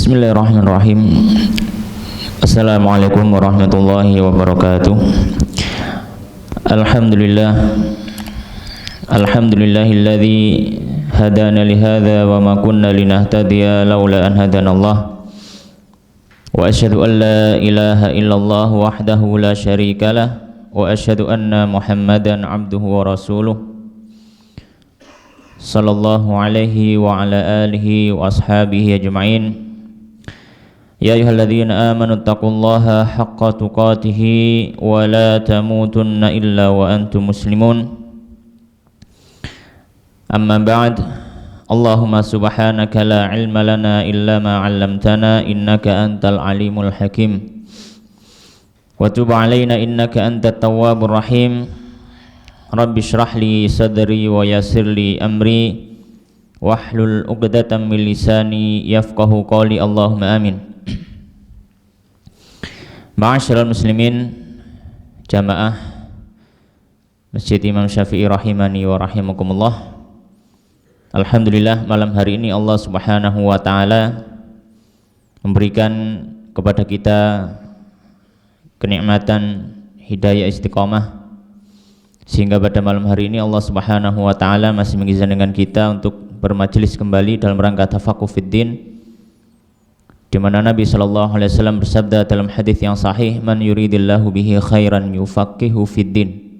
Bismillahirrahmanirrahim. Assalamualaikum warahmatullahi wabarakatuh. Alhamdulillahilladzi hadana lihadza wa ma kunna linahtadiya laula an hadanallah. Wa asyhadu an la ilaha illallah wahdahu la syarikalah wa asyhadu anna Muhammadan abduhu wa rasuluh. Sallallahu alaihi wa ala alihi wa ashabihi ajma'in. Ya ayyuhalladzina amanu taqullaha haqqa tuqatih wa la tamutunna illa wa antum muslimun. Amma ba'd. Allahumma subhanaka la ilma lana illa ma 'allamtana innaka antal alimul hakim. Wa tub 'alaina innaka antat tawwabur rahim. Rabbi shrah li sadri wa yassir li amri wahlul 'uqdatam min lisani yafqahu qawli. Allahumma amin. Ma'asyiral muslimin jamaah Masjid Imam Syafi'i rahimani wa rahimakumullah. Alhamdulillah, malam hari ini Allah Subhanahu wa taala memberikan kepada kita kenikmatan hidayah istiqamah, sehingga pada malam hari ini Allah Subhanahu wa taala masih mengizinkan kita untuk bermajelis kembali dalam rangka tafaqquh fid din, di mana Nabi sallallahu alaihi wasallam bersabda dalam hadis yang sahih, man yuridillahu bihi khairan yufaqihu fid din.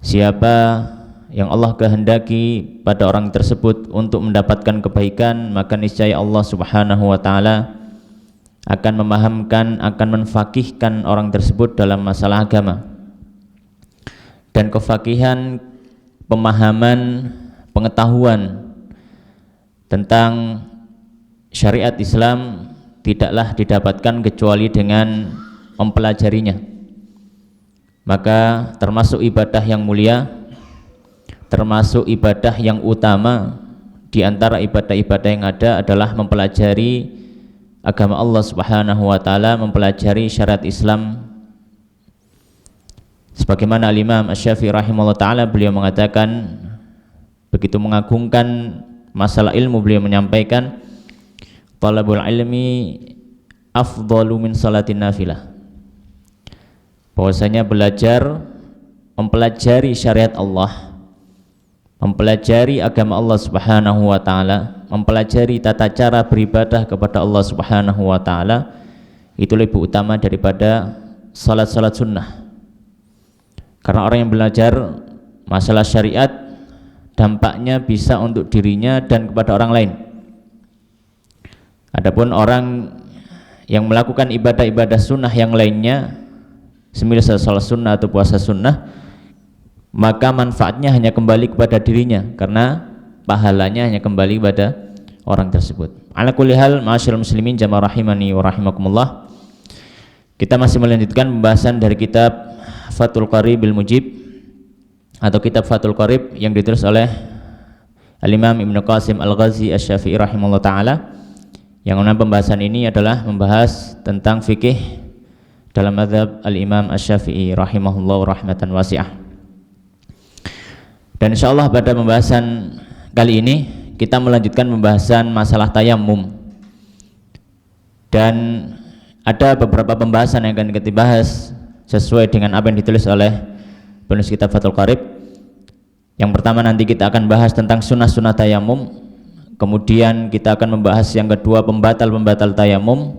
Siapa yang Allah kehendaki pada orang tersebut untuk mendapatkan kebaikan, maka niscaya Allah Subhanahu wa taala akan memahamkan, akan menfaqihkan orang tersebut dalam masalah agama. Dan kefakihan, pemahaman, pengetahuan tentang syariat Islam tidaklah didapatkan kecuali dengan mempelajarinya. Maka termasuk ibadah yang mulia, termasuk ibadah yang utama di antara ibadah-ibadah yang ada adalah mempelajari agama Allah Subhanahu wa taala, mempelajari syariat Islam. Sebagaimana Al-Imam Asy-Syafi'i rahimahullah taala, beliau mengatakan, begitu mengagungkan masalah ilmu, beliau menyampaikan, talabul ilmi afdalu min salatin nafilah. Bahwasanya mempelajari syariat Allah, mempelajari agama Allah Subhanahu wa taala, mempelajari tata cara beribadah kepada Allah Subhanahu wa taala itu lebih utama daripada salat-salat sunnah. Karena orang yang belajar masalah syariat dampaknya bisa untuk dirinya dan kepada orang lain. Adapun orang yang melakukan ibadah-ibadah sunnah yang lainnya, semisal salat sunnah atau puasa sunnah, maka manfaatnya hanya kembali kepada dirinya, karena pahalanya hanya kembali kepada orang tersebut. Ala kulli hal, ma'asyiral muslimin jamaah rahimani wa rahimakumullah. Kita masih melanjutkan pembahasan dari kitab Fathul Qaribil Mujib atau kitab Fathul Qarib yang ditulis oleh Al-Imam Ibnu Qasim Al-Ghazi Asy-Syafi'i rahimahullah taala. Yang mana pembahasan ini adalah membahas tentang fikih dalam mazhab Al-Imam Asy-Syafi'i rahimahullah rahmatan wasi'ah. Dan insyaallah pada pembahasan kali ini kita melanjutkan pembahasan masalah tayammum. Dan ada beberapa pembahasan yang akan kita bahas sesuai dengan apa yang ditulis oleh penulis kitab Fathul Qarib. Yang pertama nanti kita akan bahas tentang sunnah-sunnah tayammum. Kemudian kita akan membahas yang kedua pembatal-pembatal tayammum.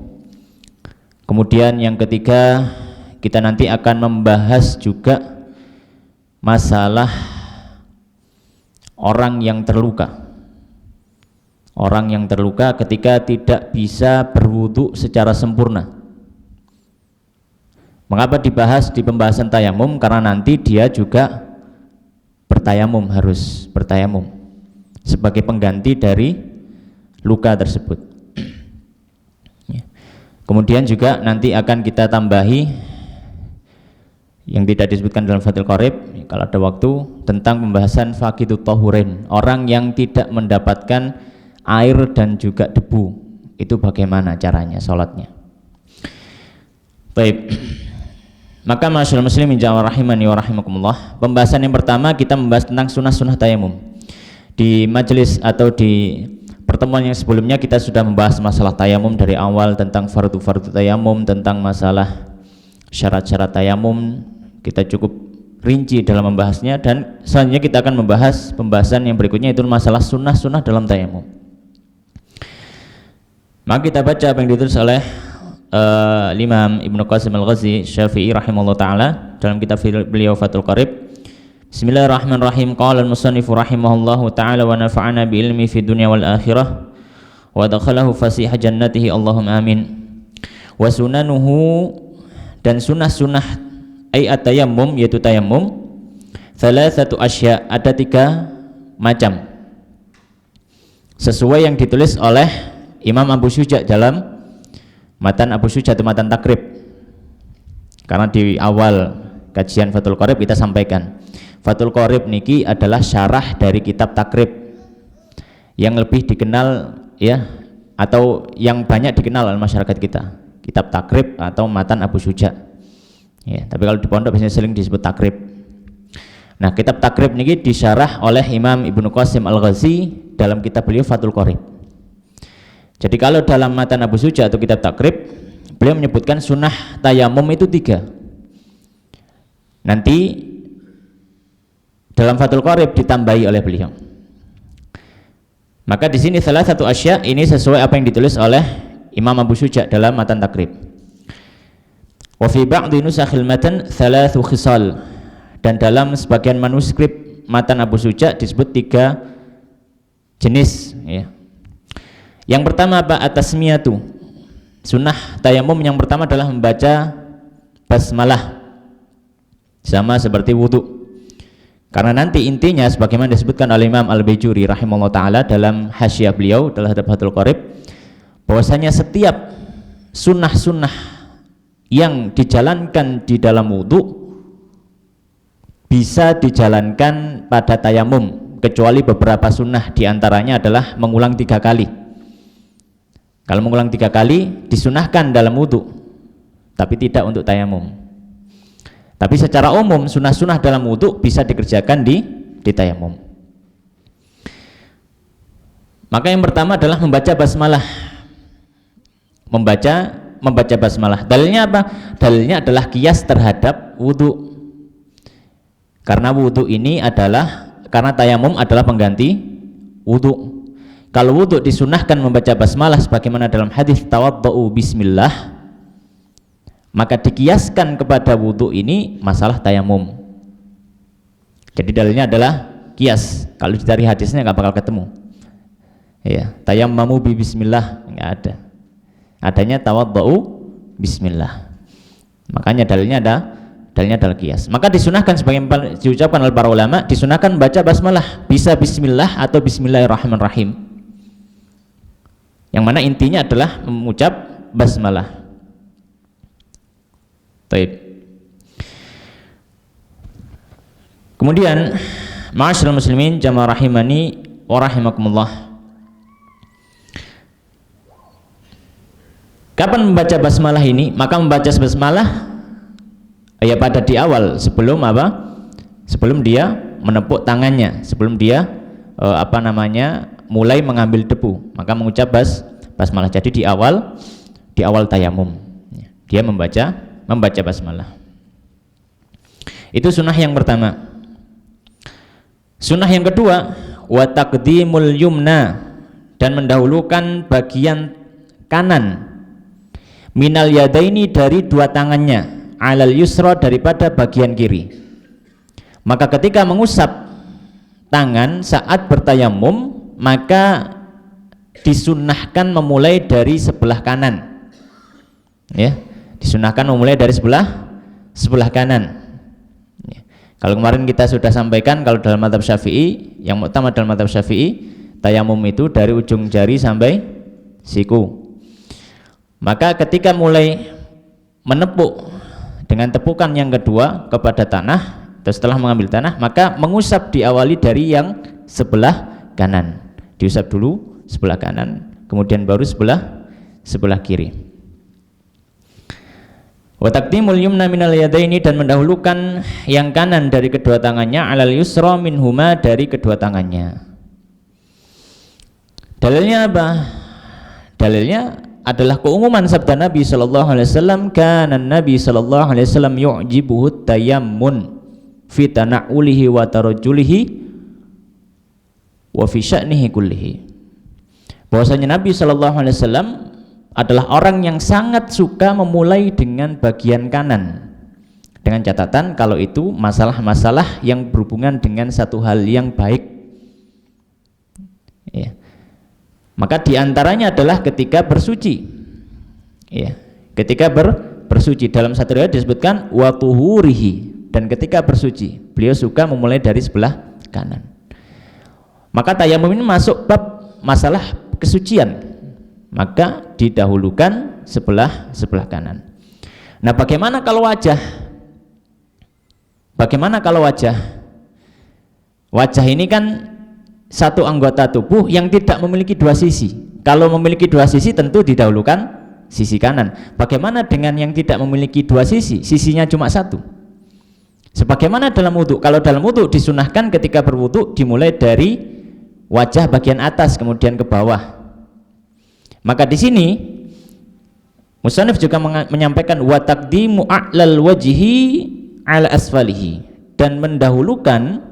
Kemudian yang ketiga kita nanti akan membahas juga masalah orang yang terluka. Orang yang terluka ketika tidak bisa berwudu secara sempurna. Mengapa dibahas di pembahasan tayamum? Karena nanti dia juga bertayamum, harus bertayamum sebagai pengganti dari luka tersebut. Kemudian juga nanti akan kita tambahi yang tidak disebutkan dalam Fathul Qarib, kalau ada waktu, tentang pembahasan faqidut tahurin, orang yang tidak mendapatkan air dan juga debu, itu bagaimana caranya sholatnya. Baik. Maka ma'asyiral muslimin jamaah rahimani wa rahimakumullah, pembahasan yang pertama kita membahas tentang sunnah-sunnah tayamum. Di majelis atau di pertemuan yang sebelumnya kita sudah membahas masalah tayamum dari awal, tentang fardu-fardu tayamum, tentang masalah syarat-syarat tayamum. Kita cukup rinci dalam membahasnya, dan selanjutnya kita akan membahas pembahasan yang berikutnya, itu masalah sunnah-sunnah dalam tayamum. Maka kita baca apa yang ditulis oleh Imam Ibnu Qasim Al-Ghazi Syafi'i rahimahullah ta'ala dalam kitab beliau Fathul Qarib. Bismillahirrahmanirrahim. Qala al-musannifu rahimahullahu ta'ala wa nafa'ana bi ilmi fi dunya wal akhirah wa dakhalahu fasih jannatihi Allahumma amin. Wa sunanuhu, dan sunnah-sunnah ay at-tayammum, yaitu tayammum, thalathatu asya, ada 3 macam sesuai yang ditulis oleh Imam Abu Syuja dalam matan Abu Syuja atau matan takrib. Karena di awal kajian Fathul Qarib kita sampaikan Fathul Qarib niki adalah syarah dari kitab takrib yang lebih dikenal ya, atau yang banyak dikenal oleh masyarakat kita, kitab takrib atau matan Abu Syuja ya, tapi kalau di pondok biasanya sering disebut takrib. Nah, kitab takrib niki disyarah oleh Imam Ibnu Qasim Al-Ghazi dalam kitab beliau Fathul Qarib. Jadi kalau dalam matan Abu Syuja atau kitab takrib, beliau menyebutkan sunnah tayamum itu 3. Nanti dalam Fathul Qarib ditambahi oleh beliau. Maka di sini salah satu asya ini sesuai apa yang ditulis oleh Imam Abu Syuja dalam matan takrib. Wa fi ba'dhi nusakhil matan thalathu khisal, dan dalam sebagian manuskrip matan Abu Syuja disebut 3 jenis ya. Yang pertama apa? At-tasmiyatu. Sunnah tayamum yang pertama adalah membaca basmalah, sama seperti wudu. Karena nanti intinya sebagaimana disebutkan oleh Imam Al-Bajuri rahimahullah ta'ala dalam hasyiah beliau dalam Fathul Qarib, bahwasanya setiap sunnah-sunnah yang dijalankan di dalam wudu bisa dijalankan pada tayamum, kecuali beberapa sunnah, diantaranya adalah mengulang 3 kali. Kalau mengulang 3 kali disunahkan dalam wudu, tapi tidak untuk tayamum. Tapi secara umum sunnah-sunnah dalam wudu bisa dikerjakan di tayamum. Maka yang pertama adalah membaca basmalah. Membaca basmalah. Dalilnya apa? Dalilnya adalah kias terhadap wudu. Karena wudu ini adalah, karena tayamum adalah pengganti wudu. Kalau wudu disunahkan membaca basmalah sebagaimana dalam hadis tawaddu'u bismillah, maka dikiaskan kepada wudu ini masalah tayamum. Jadi dalilnya adalah kias. Kalau dicari hadisnya nggak bakal ketemu. Ya, tayammamu bi bismillah nggak ada. Adanya tawaddu'u bismillah. Makanya dalilnya adalah kias. Maka disunahkan sebagaimana diucapkan oleh para ulama, disunahkan baca basmalah, bisa bismillah atau bismillahirrahmanirrahim. Yang mana intinya adalah mengucap basmalah. Baik. Kemudian ma'asyiral muslimin jamaah rahimani wa rahimakumullah. Kapan membaca basmalah ini? Maka membaca basmalah ya pada di awal, sebelum apa? Sebelum dia menepuk tangannya, sebelum dia mulai mengambil debu, maka mengucap basmalah. Jadi di awal tayamum dia membaca basmalah. Itu sunnah yang pertama. Sunnah yang kedua, wa taqdimul yumna, dan mendahulukan bagian kanan, minal yadaini, dari 2 tangannya, alal yusra, daripada bagian kiri. Maka ketika mengusap tangan saat bertayamum, maka disunnahkan memulai dari sebelah kanan ya. Disunahkan memulai dari sebelah kanan ya. Kalau kemarin kita sudah sampaikan, kalau dalam mazhab Syafi'i, yang utama dalam mazhab Syafi'i, tayamum itu dari ujung jari sampai siku. Maka ketika mulai menepuk dengan tepukan yang kedua kepada tanah, atau setelah mengambil tanah, maka mengusap diawali dari yang sebelah kanan. Diusap dulu sebelah kanan, kemudian baru sebelah kiri. Wa taqdimul yumna minal yadaini, dan mendahulukan yang kanan dari kedua tangannya, alal yusra minhuma, dari kedua tangannya. Dalilnya apa? Dalilnya adalah keumuman sabda Nabi sallallahu alaihi wasallam, kana Nabi sallallahu alaihi wasallam yu'jibuhu tayammun fi tana'ulihi wa tarajjulihi wa fi sya'nihi kullihi. Bahwasanya Nabi sallallahu alaihi wasallam adalah orang yang sangat suka memulai dengan bagian kanan, dengan catatan kalau itu masalah-masalah yang berhubungan dengan satu hal yang baik, ya. Maka diantaranya adalah ketika bersuci, ya. Ketika bersuci dalam satu riwayat disebutkan wa tuhurihi, dan ketika bersuci beliau suka memulai dari sebelah kanan. Maka tayamum ini masuk bab masalah kesucian, maka didahulukan sebelah kanan. Nah, bagaimana kalau wajah? Bagaimana kalau wajah? Wajah ini kan satu anggota tubuh yang tidak memiliki dua sisi. Kalau memiliki dua sisi tentu didahulukan sisi kanan. Bagaimana dengan yang tidak memiliki dua sisi? Sisinya cuma satu. Sebagaimana dalam wudhu. Kalau dalam wudhu disunahkan ketika berwudhu dimulai dari wajah bagian atas kemudian ke bawah. Maka di sini musannif juga menyampaikan wa taqdimu a'lal wajhi ala asfalihi, dan mendahulukan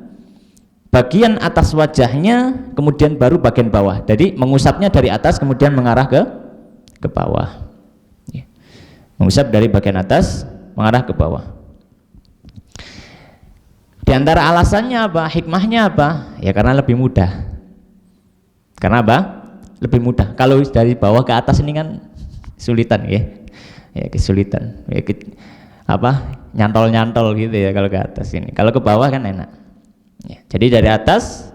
bagian atas wajahnya kemudian baru bagian bawah. Jadi mengusapnya dari atas kemudian mengarah ke bawah. Ya. Mengusap dari bagian atas mengarah ke bawah. Di antara alasannya apa? Hikmahnya apa? Ya karena lebih mudah. Karena apa? Lebih mudah. Kalau dari bawah ke atas ini kan sulitan, ya. Ya kesulitan. Ya, nyantol-nyantol gitu ya kalau ke atas ini. Kalau ke bawah kan enak. Ya, jadi dari atas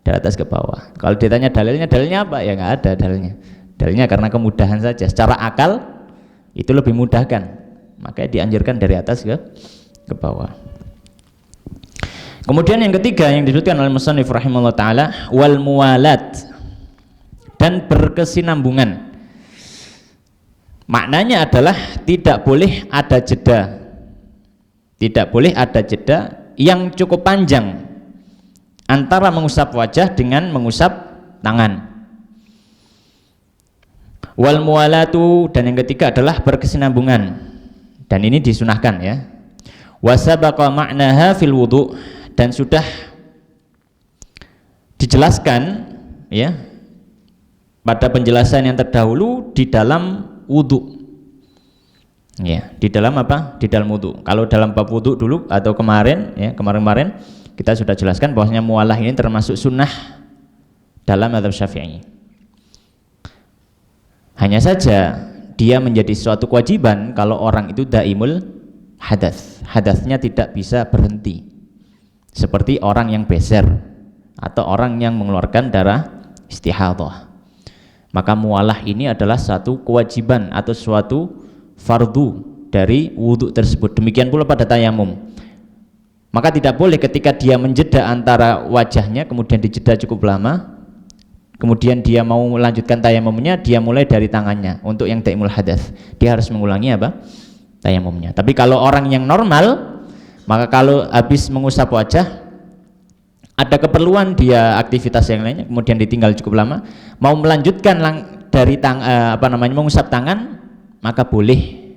ke bawah. Kalau ditanya dalilnya apa? Ya nggak ada dalilnya. Dalilnya karena kemudahan saja. Secara akal itu lebih mudahkan. Makanya dianjurkan dari atas ke bawah. Kemudian yang ketiga yang disebutkan oleh musannif rahimahullah taala, wal muwalat, dan berkesinambungan. Maknanya adalah tidak boleh ada jeda. Tidak boleh ada jeda yang cukup panjang antara mengusap wajah dengan mengusap tangan. Wal muwalatu, dan yang ketiga adalah berkesinambungan. Dan ini disunahkan, ya. Wasabaqa ma'naha fil wudu', dan sudah dijelaskan, ya, pada penjelasan yang terdahulu di dalam wudu. Ya, di dalam apa? Di dalam wudu. Kalau dalam bab wudu dulu atau kemarin, ya, kemarin kita sudah jelaskan bahwasanya muwalah ini termasuk sunnah dalam mazhab Syafi'i. Hanya saja dia menjadi suatu kewajiban kalau orang itu daimul hadas. Hadasnya tidak bisa berhenti. Seperti orang yang beser atau orang yang mengeluarkan darah istihadhah. Maka muwalah ini adalah satu kewajiban atau suatu fardu dari wudhu tersebut. Demikian pula pada tayamum. Maka tidak boleh ketika dia menjeda antara wajahnya kemudian dijeda cukup lama, kemudian dia mau melanjutkan tayamumnya, dia mulai dari tangannya. Untuk yang daimul hadas dia harus mengulangi apa? Tayamumnya. Tapi kalau orang yang normal, maka kalau habis mengusap wajah ada keperluan dia aktivitas yang lainnya kemudian ditinggal cukup lama, mau melanjutkan dari mengusap tangan, maka boleh,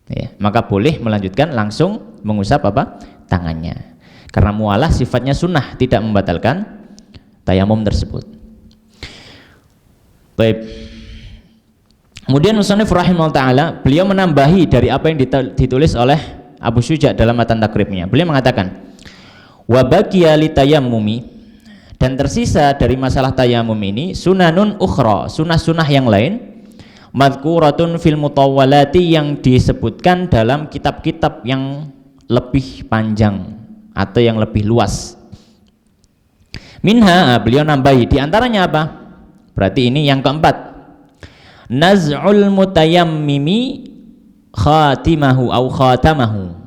ya, maka boleh melanjutkan langsung mengusap apa? Tangannya. Karena muwalah sifatnya sunnah, tidak membatalkan tayamum tersebut. Baik. Kemudian musannif rahimahullah taala beliau menambahi dari apa yang ditulis oleh Abu Syuja dalam matan takribnya. Beliau mengatakan, wa baqiya li tayammumi, dan tersisa dari masalah tayamum ini sunanun ukhra, sunah-sunah yang lain, madhkuratun fil mutawwalati, yang disebutkan dalam kitab-kitab yang lebih panjang atau yang lebih luas. Minha, beliau nambahi di antaranya apa? Berarti ini yang keempat, naz'ul mutayammimi khatimahu au khatamahu,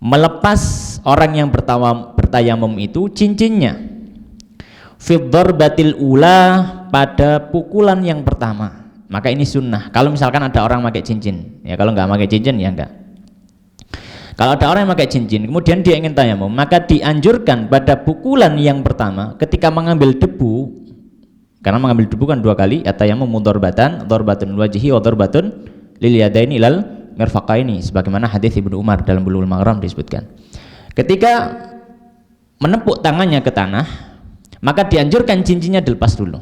melepas orang yang bertayamum itu cincinnya, fi dharbatil ula, pada pukulan yang pertama. Maka ini sunnah. Kalau misalkan ada orang pakai cincin, ya, kalau nggak pakai cincin ya enggak. Kalau ada orang yang pakai cincin kemudian dia ingin tayamum, maka dianjurkan pada pukulan yang pertama ketika mengambil debu, Karena mengambil debu kan 2 kali, at-tayammum dzarbatan wajhi wa dzarbatun lil yadaini ilal mirfaqaini, sebagaimana hadis Ibnu Umar dalam Bulughul Maram disebutkan. Ketika menepuk tangannya ke tanah, maka dianjurkan cincinnya dilepas dulu.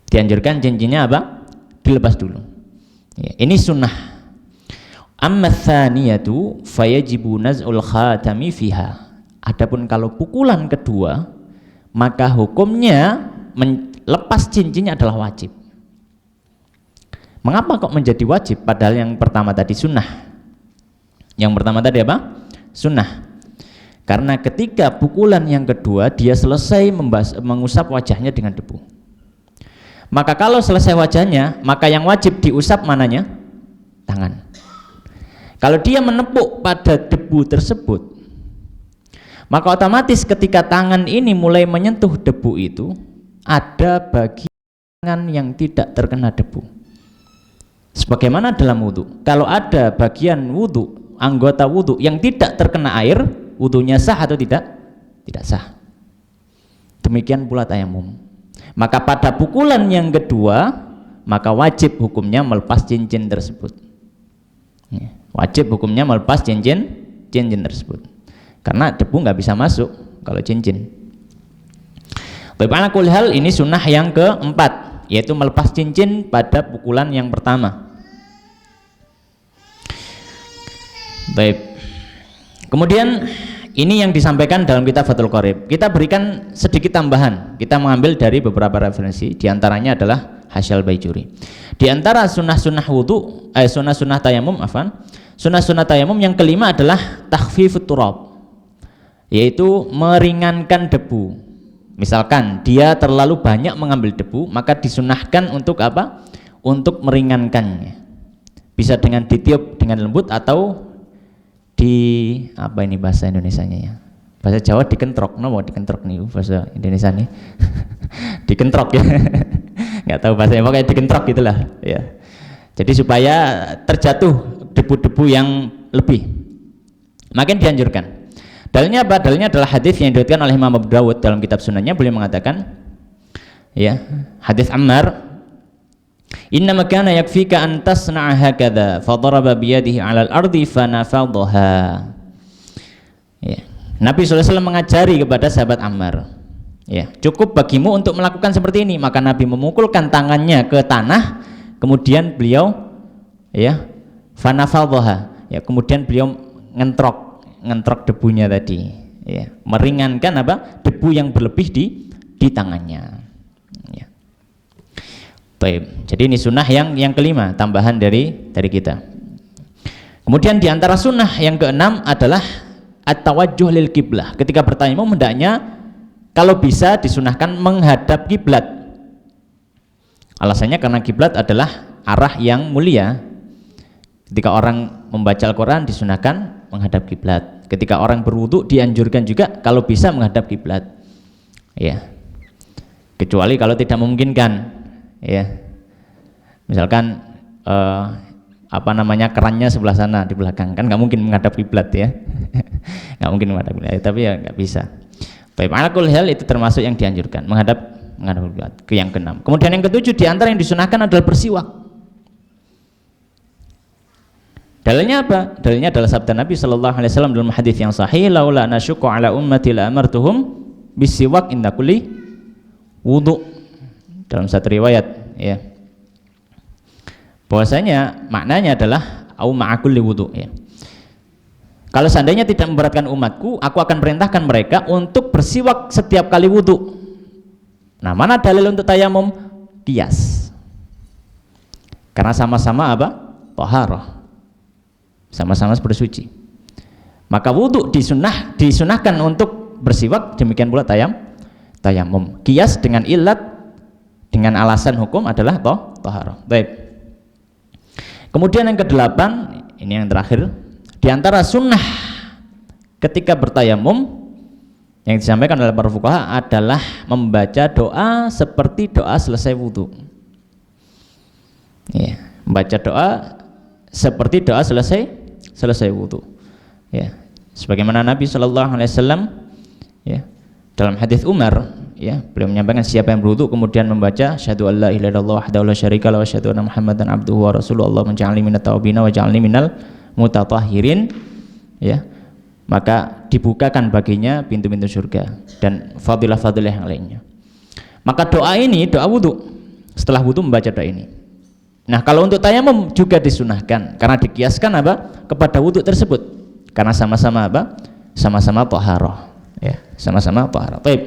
Dianjurkan cincinnya apa? Dilepas dulu. Ya, ini sunnah. Amma tsaniyatu fayajibu naz'ul khatami fiha. Adapun kalau pukulan kedua, maka hukumnya melepas cincinnya adalah wajib. Mengapa kok menjadi wajib padahal yang pertama tadi sunnah? Yang pertama tadi apa? Sunnah. Karena ketika pukulan yang kedua dia selesai mengusap wajahnya dengan debu. Maka kalau selesai wajahnya, maka yang wajib diusap mananya? Tangan. Kalau dia menepuk pada debu tersebut, maka otomatis ketika tangan ini mulai menyentuh debu itu, ada bagian tangan yang tidak terkena debu. Sebagaimana dalam wudhu, kalau ada bagian wudhu, anggota wudhu yang tidak terkena air, wudhunya sah atau tidak? Tidak sah. Demikian pula tayamum. Maka pada pukulan yang kedua, maka wajib hukumnya melepas cincin tersebut. Wajib hukumnya melepas cincin tersebut. Karena debu nggak bisa masuk kalau cincin. Baik, ala kulli hal ini sunnah yang keempat, yaitu melepas cincin pada pukulan yang pertama. Baik. Kemudian ini yang disampaikan dalam kitab Fathul Qorib. Kita berikan sedikit tambahan. Kita mengambil dari beberapa referensi. Di antaranya adalah Hasyal Baijuri. Di antara sunnah-sunnah wudu, sunnah-sunnah tayamum, sunnah-sunnah tayamum yang kelima adalah takhfifut turab, yaitu meringankan debu. Misalkan dia terlalu banyak mengambil debu, maka disunahkan untuk apa? Untuk meringankannya. Bisa dengan ditiup dengan lembut atau apa ini bahasa Indonesianya ya? Bahasa Jawa dikentrok, mau dikentrok nih bahasa Indonesia nih. Dikentrok ya. Nggak tahu bahasanya, pokoknya dikentrok gitulah ya. Jadi supaya terjatuh debu-debu yang lebih. Makin dianjurkan. Dalilnya apa? Dalilnya adalah hadis yang diriwayatkan oleh Imam Abu Dawud dalam kitab sunannya. Beliau mengatakan, ya, hadis Ammar, inna makana yakfika an tasna'a hakadha fa daraba bi yadihi 'ala al-ardi fa nafadhaha. Ya. Nabi sallallahu alaihi wasallam mengajari kepada sahabat Ammar, ya, cukup bagimu untuk melakukan seperti ini. Maka Nabi memukulkan tangannya ke tanah, kemudian beliau ya fa nafadhaha, ya, kemudian beliau ngentrok debunya tadi, ya, meringankan apa? Debu yang berlebih di tangannya. Baik, jadi ini sunnah yang kelima, tambahan dari kita. Kemudian diantara sunnah yang keenam adalah at-tawajjuh lil qiblah. Ketika bertayamum hendaknya kalau bisa disunahkan menghadap kiblat. Alasannya karena kiblat adalah arah yang mulia. Ketika orang membaca Al-Quran disunahkan menghadap kiblat. Ketika orang berwudu dianjurkan juga kalau bisa menghadap kiblat. Ya. Kecuali kalau tidak memungkinkan. Ya, misalkan kerannya sebelah sana di belakang, kan nggak mungkin menghadap kiblat ya. Nggak mungkin menghadap kiblat, tapi ya nggak bisa. Baik, alakul hal itu termasuk yang dianjurkan menghadap kiblat. Ke yang keenam. Kemudian yang ketujuh diantara yang disunahkan adalah bersiwak. Dalilnya apa? Dalilnya adalah sabda Nabi Shallallahu Alaihi Wasallam dalam hadis yang sahih, laula nasyuqqa ala ummati la amartuhum bisiwak inda kulli wudu. Dalam satu riwayat, ya, bahwasanya maknanya adalah au ma'akulli wudu, ya. Kalau seandainya tidak memberatkan umatku, aku akan perintahkan mereka untuk bersiwak setiap kali wudu. Nah, mana dalil untuk tayamum? Qiyas. Karena sama-sama apa? Thaharah. Sama-sama bersuci. Maka wudu disunahkan untuk bersiwak, demikian pula tayamum. Qiyas dengan ilat, dengan alasan hukum adalah thaharah. Baik. Kemudian yang kedelapan, ini yang terakhir, di antara sunnah ketika bertayamum yang disampaikan oleh para fuqaha adalah membaca doa seperti doa selesai wudu. Ya, membaca doa seperti doa selesai wudu. Ya, sebagaimana Nabi Shallallahu Alaihi Wasallam, ya, dalam hadis Umar ya, beliau menyampaikan siapa yang berwudu kemudian membaca asyhadu alla ilaha illallah wahdahu la syarika lahu wa asyhadu anna muhammadan abduhu wa rasuluhu allahumma ja'alni minat tawabina wa ja'alni minal mutatahhirin, ya, maka dibukakan baginya pintu-pintu surga dan fadilah-fadilah yang lainnya. Maka doa ini, doa wudu, setelah wudu membaca doa ini. Nah, kalau untuk tayamum juga disunahkan karena dikiaskan apa? Kepada wudu tersebut. Karena sama-sama apa? Sama-sama thaharah, ya, sama-sama thaharah. Baik.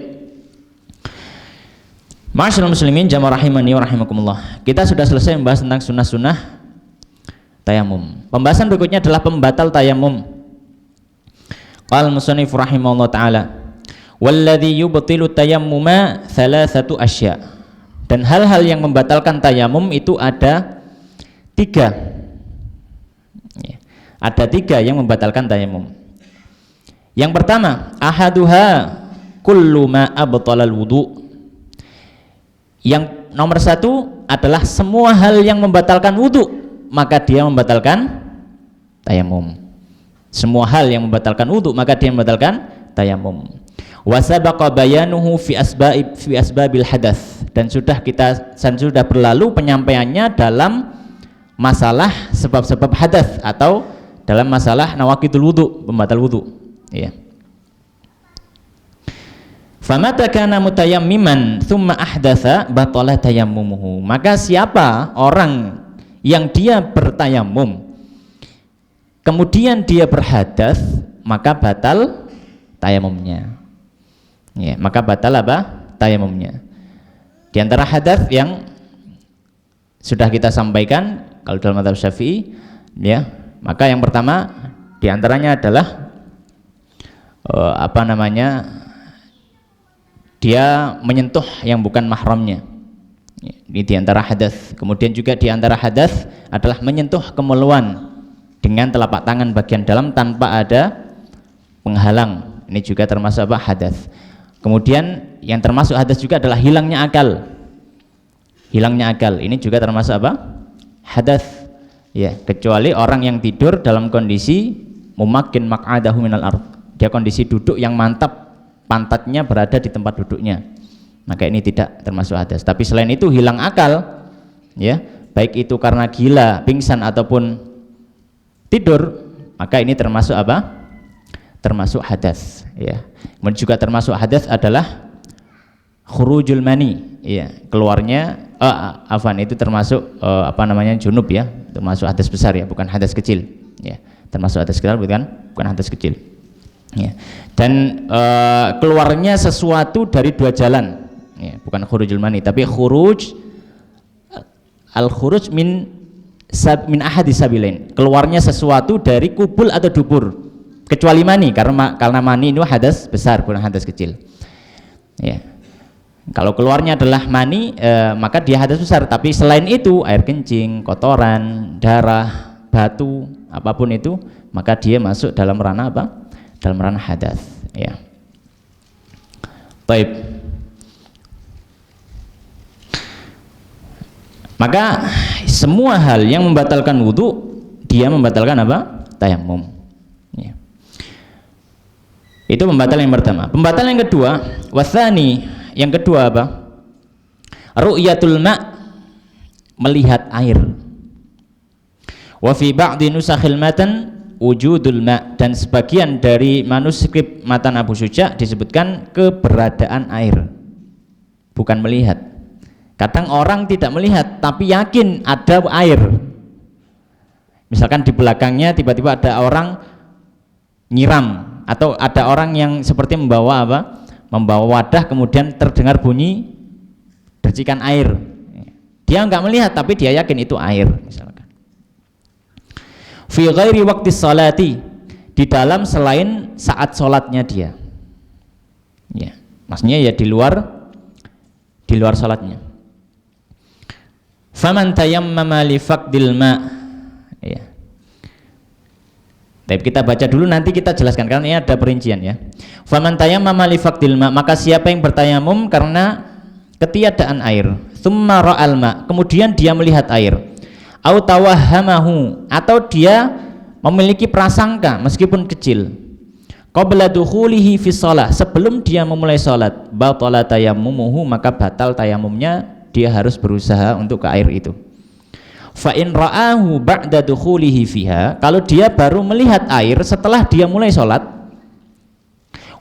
Ma'asyiral muslimin jamaah rahimani wa rahimakumullah. Kita sudah selesai membahas tentang sunnah-sunnah tayamum. Pembahasan berikutnya adalah pembatal tayamum. Qala al-musannif rahimahullah taala, "Walladzi yubtilu tayammuma thalathatu asya." Dan hal-hal yang membatalkan tayamum itu ada 3. Ya. Ada 3 yang membatalkan tayamum. Yang pertama, ahaduha kullu ma abtala al-wudu. Yang nomor 1 adalah semua hal yang membatalkan wudu, maka dia membatalkan tayamum. Semua hal yang membatalkan wudu, maka dia membatalkan tayamum. Wa sabaqa bayanuhu fi asbabil hadath, dan sudah berlalu penyampaiannya dalam masalah sebab-sebab hadath atau dalam masalah nawaqidul wudu, pembatal wudu, ya. Famata kana mutayammiman thumma ahdatsa batala tayammumuhu. Maka siapa orang yang dia bertayamum kemudian dia berhadas, maka batal tayamumnya. Ya, maka batal apa? Tayamumnya. Di antara hadas yang sudah kita sampaikan kalau dalam mazhab Syafi'i, ya, maka yang pertama di antaranya adalah dia menyentuh yang bukan mahramnya. Ini di antara hadas. Kemudian juga di antara hadas adalah menyentuh kemaluan dengan telapak tangan bagian dalam tanpa ada penghalang. Ini juga termasuk apa? Hadas. Kemudian yang termasuk hadas juga adalah hilangnya akal. Hilangnya akal. Ini juga termasuk apa? Hadas. Ya, kecuali orang yang tidur dalam kondisi mumakkin maq'adahu minal ardh. Dia kondisi duduk yang mantap, pantatnya berada di tempat duduknya, maka ini tidak termasuk hadas. Tapi selain itu hilang akal, ya, baik itu karena gila, pingsan ataupun tidur, maka ini termasuk apa? Termasuk hadas, ya. Kemudian juga termasuk hadas adalah khurujul mani, ya, keluarnya itu termasuk junub, ya, termasuk hadas besar, ya, bukan hadas kecil, ya, termasuk hadas besar bukan hadas kecil. Ya. Dan keluarnya sesuatu dari 2 jalan, ya, bukan khurujul mani, tapi khuruj min ahadis sabilain, keluarnya sesuatu dari kubul atau dubur, kecuali mani, karena mani itu hadas besar bukan hadas kecil, ya. Kalau keluarnya adalah mani, maka dia hadas besar. Tapi selain itu air kencing, kotoran, darah, batu, apapun itu, maka dia masuk dalam ranah apa? Dalam ranah hadas, ya. Baik. Maka semua hal yang membatalkan wudu, dia membatalkan apa? Tayamum, ya. Itu pembatal yang pertama. Pembatal yang kedua, wasani, yang kedua apa? Ru'yatul ma', melihat air. Wa fi ba'di nusakhil matan wujudul ma', dan sebagian dari manuskrip matan Abu Syuja disebutkan keberadaan air, bukan melihat. Kadang orang tidak melihat tapi yakin ada air. Misalkan di belakangnya tiba-tiba ada orang nyiram, atau ada orang yang seperti membawa wadah, kemudian terdengar bunyi dercikan air. Dia nggak melihat tapi dia yakin itu air, misalkan. Fi ghairi waqti sholati, di dalam selain saat sholatnya dia, ya, maksudnya ya di luar sholatnya. Faman tayammama li faqdil ma', ya. Tapi kita baca dulu, nanti kita jelaskan karena ini ada perincian, ya. Faman tayammama li faqdil ma', maka siapa yang bertayamum karena ketiadaan air, tsumma ra'al ma', kemudian dia melihat air, au tawahhamahu, atau dia memiliki prasangka meskipun kecil, qabla dukhulihi fi shalah, sebelum dia memulai salat, batala tayammumuhu, maka batal tayamumnya, dia harus berusaha untuk ke air itu. Fa in ra'ahu ba'da dukhulihi fiha, kalau dia baru melihat air setelah dia mulai salat,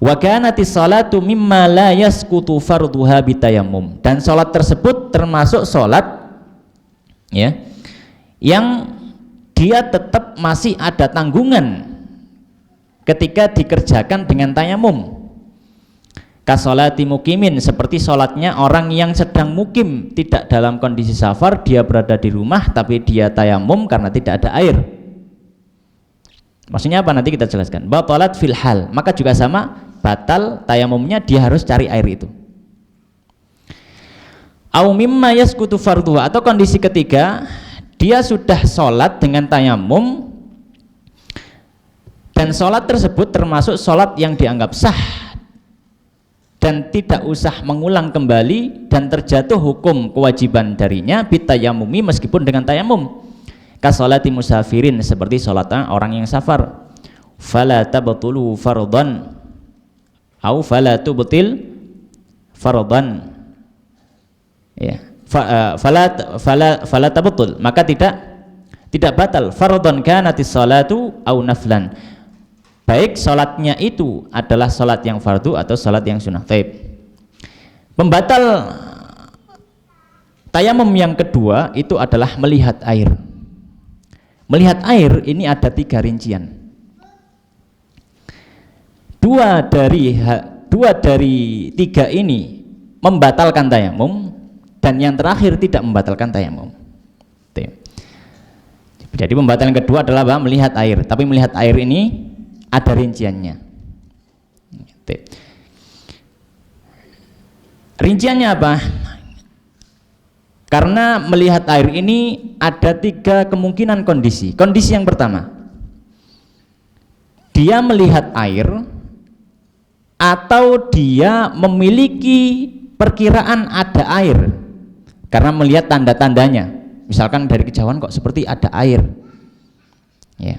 wa kanatis salatu mimma la yasqutu fardhuha bitayammum, dan salat tersebut termasuk salat ya yang dia tetap masih ada tanggungan ketika dikerjakan dengan tayamum. Kasolati mukimin, seperti sholatnya orang yang sedang mukim, tidak dalam kondisi safar, dia berada di rumah tapi dia tayamum karena tidak ada air. Maksudnya apa, nanti kita jelaskan. Batalat fil hal, maka juga sama, batal tayamumnya, dia harus cari air itu. Au mimma yasqutu fardhuha, atau kondisi ketiga, dia sudah sholat dengan tayamum dan sholat tersebut termasuk sholat yang dianggap sah dan tidak usah mengulang kembali dan terjatuh hukum kewajiban darinya bitayamumi, meskipun dengan tayamum. Kasolati musafirin, seperti sholat orang yang safar. Fala tabtulu fardhan au fala tubtil fardhan, ya, fala tabtul, maka tidak batal, fardhan kanatis salatu au naflan, baik sholatnya itu adalah sholat yang fardu atau sholat yang sunnah. Taib. Pembatal tayamum yang kedua itu adalah melihat air. Melihat air ini ada 3 rincian. Dua dari 3 ini membatalkan tayamum, dan yang terakhir tidak membatalkan tayamum. Taib. Jadi pembatalan kedua adalah apa? Melihat air. Tapi melihat air ini ada rinciannya. Rinciannya apa? Karena melihat air ini ada 3 kemungkinan kondisi. Kondisi yang pertama, dia melihat air atau dia memiliki perkiraan ada air karena melihat tanda-tandanya. Misalkan dari kejauhan kok seperti ada air, ya.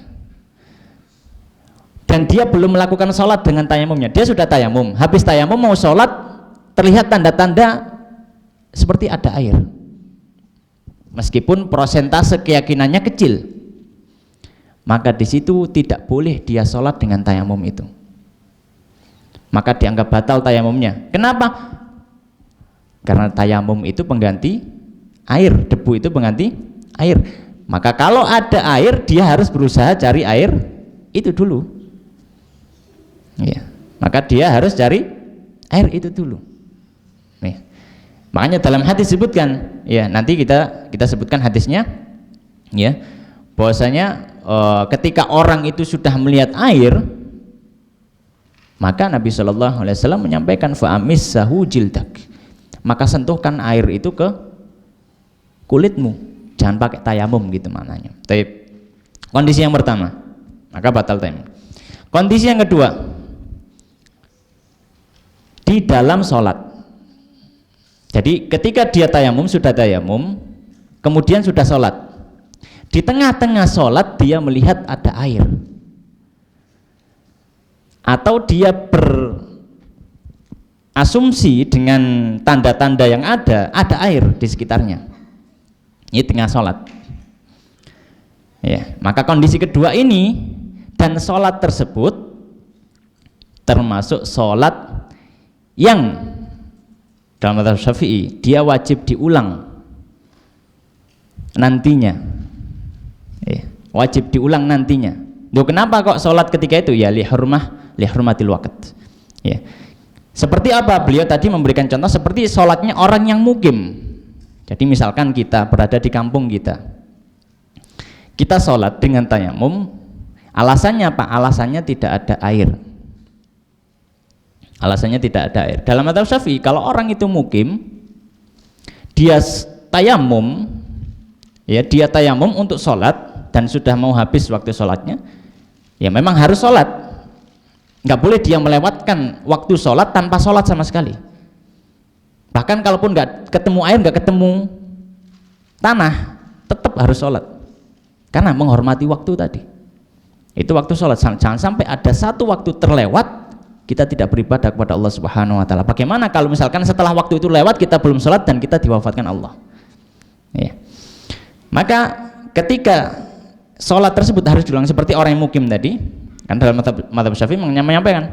Dan dia belum melakukan sholat dengan tayamumnya, dia sudah tayamum, habis tayamum mau sholat, terlihat tanda-tanda seperti ada air, meskipun prosentase keyakinannya kecil, maka di situ tidak boleh dia sholat dengan tayamum itu, maka dianggap batal tayamumnya. Kenapa? Karena tayamum itu pengganti air, debu itu pengganti air, maka kalau ada air dia harus berusaha cari air itu dulu. Ya, maka dia harus cari air itu dulu. Nih, makanya dalam hadis disebutkan, ya nanti kita sebutkan hadisnya, ya, bahwasanya ketika orang itu sudah melihat air, maka Nabi Shallallahu Alaihi Wasallam menyampaikan fa'amissahu jildak, maka sentuhkan air itu ke kulitmu, jangan pakai tayamum gitu maknanya. Taib. Kondisi yang pertama, maka batal tayamum. Kondisi yang kedua, di dalam sholat. Jadi ketika dia tayamum, sudah tayamum, kemudian sudah sholat, di tengah-tengah sholat dia melihat ada air, atau dia berasumsi dengan tanda-tanda yang ada air di sekitarnya, ini tengah sholat, ya, maka kondisi kedua ini dan sholat tersebut termasuk sholat yang dalam mazhab Syafi'i dia wajib diulang nantinya, ya, wajib diulang nantinya. Loh, kenapa kok sholat ketika itu? Ya li hurmatil waqt, ya. Seperti apa? Beliau tadi memberikan contoh seperti sholatnya orang yang mukim. Jadi misalkan kita berada di kampung kita sholat dengan tayamum, alasannya apa? Alasannya tidak ada air. Alasannya tidak ada air. Dalam mazhab Syafi'i, kalau orang itu mukim, dia tayamum, ya, dia tayamum untuk sholat dan sudah mau habis waktu sholatnya, ya memang harus sholat. Nggak boleh dia melewatkan waktu sholat tanpa sholat sama sekali. Bahkan kalaupun nggak ketemu air, nggak ketemu tanah, tetap harus sholat karena menghormati waktu tadi. Itu waktu sholat. Jangan sampai ada satu waktu terlewat kita tidak beribadah kepada Allah Subhanahu wa taala. Bagaimana kalau misalkan setelah waktu itu lewat kita belum sholat dan kita diwafatkan Allah? Ya. Maka ketika sholat tersebut harus diulang seperti orang yang mukim tadi. Kan dalam mazhab Syafi'i menyampaikan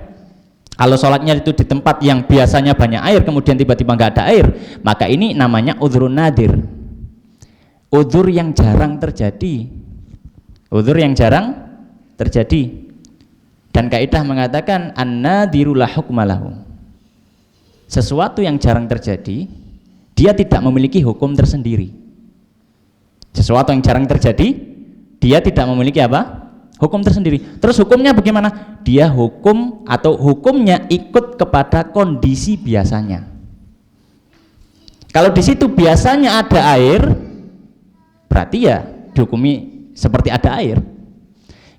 kalau sholatnya itu di tempat yang biasanya banyak air kemudian tiba-tiba nggak ada air, maka ini namanya udzrun nadir, udzur yang jarang terjadi, udzur yang jarang terjadi. Dan kaidah mengatakan an-nadiru la hukmalahu, sesuatu yang jarang terjadi dia tidak memiliki hukum tersendiri. Sesuatu yang jarang terjadi dia tidak memiliki apa? Hukum tersendiri. Terus hukumnya bagaimana? Dia hukum atau hukumnya ikut kepada kondisi biasanya. Kalau di situ biasanya ada air, berarti ya dihukumi seperti ada air.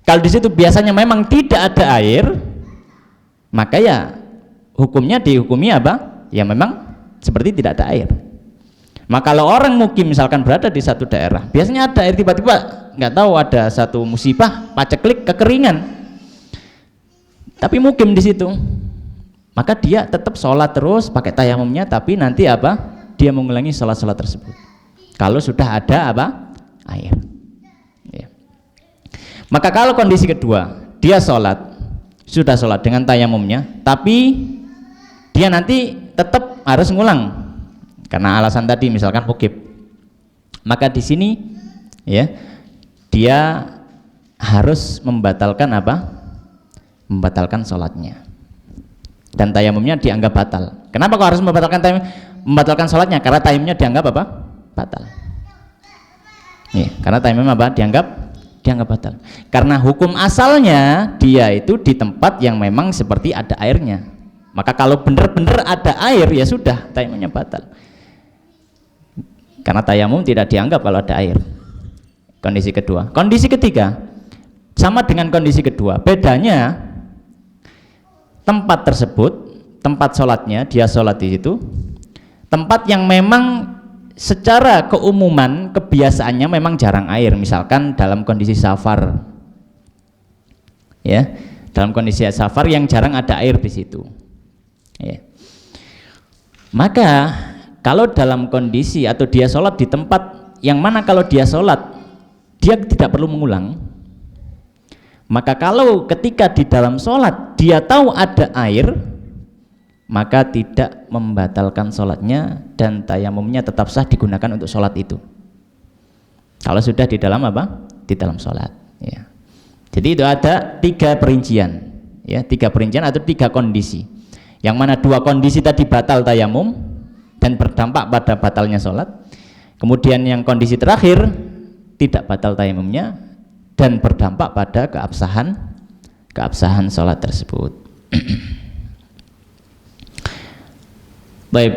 Kalau di situ biasanya memang tidak ada air, maka ya hukumnya dihukumi apa? Ya memang seperti tidak ada air. Maka kalau orang mukim misalkan berada di satu daerah, biasanya ada air, tiba-tiba nggak tahu ada satu musibah, paceklik, kekeringan, tapi mukim di situ, maka dia tetap sholat terus pakai tayamumnya, tapi nanti apa? Dia mengulangi sholat-sholat tersebut. Kalau sudah ada apa? Air. Ya. Maka kalau kondisi kedua, dia sholat, sudah sholat dengan tayamumnya, tapi dia nanti tetap harus ngulang karena alasan tadi misalkan mukib, maka di sini ya dia harus membatalkan apa? Membatalkan sholatnya dan tayamumnya dianggap batal. Kenapa kok harus membatalkan sholatnya? Karena tayamumnya dianggap apa? Batal. Ya, karena tayamumnya apa? Dianggap batal. Karena hukum asalnya dia itu di tempat yang memang seperti ada airnya. Maka kalau benar-benar ada air ya sudah tayamumnya batal. Karena tayamum tidak dianggap kalau ada air. Kondisi kedua. Kondisi ketiga sama dengan kondisi kedua, bedanya tempat tersebut, tempat sholatnya, dia sholat di situ, tempat yang memang secara keumuman kebiasaannya memang jarang air, misalkan dalam kondisi safar, ya, dalam kondisi safar yang jarang ada air di situ, ya. Maka kalau dalam kondisi atau dia sholat di tempat yang mana kalau dia sholat dia tidak perlu mengulang, maka kalau ketika di dalam sholat dia tahu ada air, maka tidak membatalkan sholatnya dan tayamumnya tetap sah digunakan untuk sholat itu. Kalau sudah di dalam apa? Di dalam sholat. Ya. Jadi itu ada 3 perincian, ya, 3 perincian atau 3 kondisi. Yang mana 2 kondisi tadi batal tayamum dan berdampak pada batalnya sholat. Kemudian yang kondisi terakhir tidak batal tayamumnya dan berdampak pada keabsahan sholat tersebut. Baik,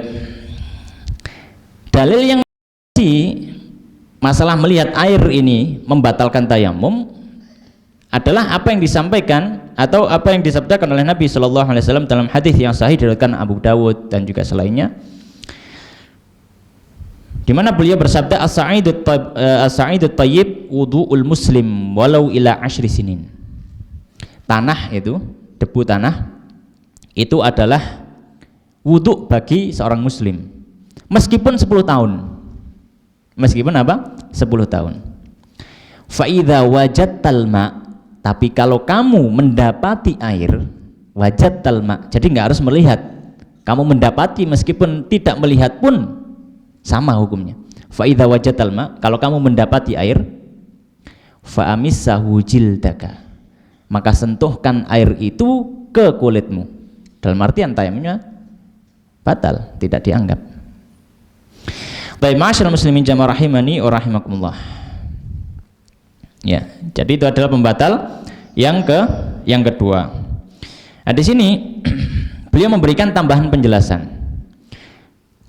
dalil yang masalah melihat air ini membatalkan tayamum adalah apa yang disampaikan atau apa yang disabdakan oleh Nabi Shallallahu Alaihi Wasallam dalam hadis yang sahih diriwayatkan Abu Dawud dan juga selainnya, di mana beliau bersabda as-sa'idut thayyib wudu'ul muslim walau ila 10 sinin. Tanah itu, debu tanah itu adalah wudhu bagi seorang muslim meskipun 10 tahun. Meskipun apa? 10 tahun. Fa idza wajadtal ma', tapi kalau kamu mendapati air, wajadtal ma', jadi nggak harus melihat, kamu mendapati meskipun tidak melihat pun sama hukumnya. Fa idza wajadtal ma', kalau kamu mendapati air, fa amissahu jildaka, maka sentuhkan air itu ke kulitmu. Dalam artian tayamumnya batal, tidak dianggap. Baik, ma'asyiral muslimin jamaah rahimani wa rahimakumullah. Ya, jadi itu adalah pembatal yang kedua. Nah, di sini beliau memberikan tambahan penjelasan.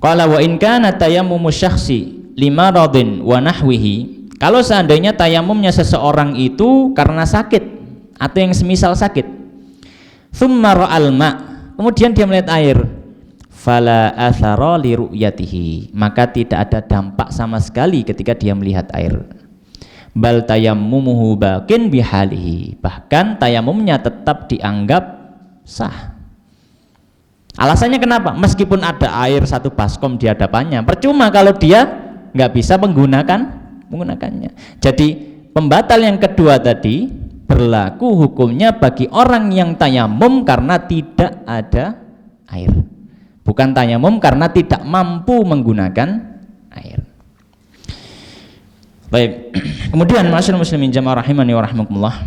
Qala wa in kana tayammumu syakhsi limaradin wa nahwihi, kalau seandainya tayamumnya seseorang itu karena sakit atau yang semisal sakit, thumma ra'al ma', kemudian dia melihat air, fala athara li ru'yatihi, maka tidak ada dampak sama sekali ketika dia melihat air. bal tayammumuhu baqin bihalihi, bahkan tayamumnya tetap dianggap sah. Alasannya kenapa? Meskipun ada air 1 baskom di hadapannya, percuma kalau dia nggak bisa menggunakannya. Jadi pembatal yang kedua tadi berlaku hukumnya bagi orang yang tayamum karena tidak ada air, bukan tayamum karena tidak mampu menggunakan air. Baik. Kemudian masyaallah muslimin jamaah rahimani wa rahimakumullah,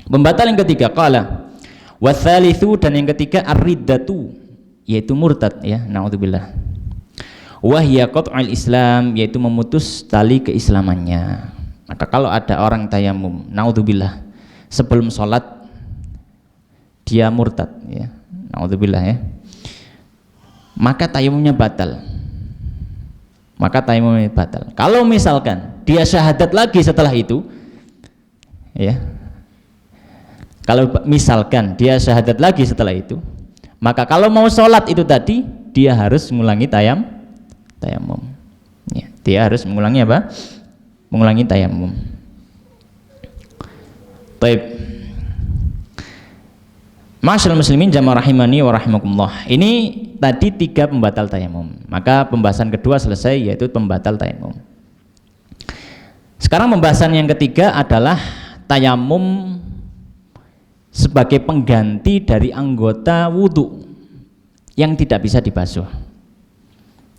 pembatal yang ketiga qala wa tsalitsu, dan yang ketiga ar-riddatu, yaitu murtad, ya, naudzubillah. Wa hiya qat'ul Islam, yaitu memutus tali keislamannya. Maka kalau ada orang tayamum, naudzubillah, sebelum sholat dia murtad, ya, naudzubillah, ya, maka tayamumnya batal. Kalau misalkan dia syahadat lagi setelah itu, ya, kalau misalkan dia syahadat lagi setelah itu, maka kalau mau sholat itu tadi dia harus mengulangi tayamum, ya, dia harus mengulangi apa? Mengulangi tayamum. Baik. Masyaallah muslimin jamaah rahimani wa rahimakumullah. Ini tadi 3 pembatal tayamum. Maka pembahasan kedua selesai, yaitu pembatal tayamum. Sekarang pembahasan yang ketiga adalah tayamum sebagai pengganti dari anggota wudhu yang tidak bisa dibasuh.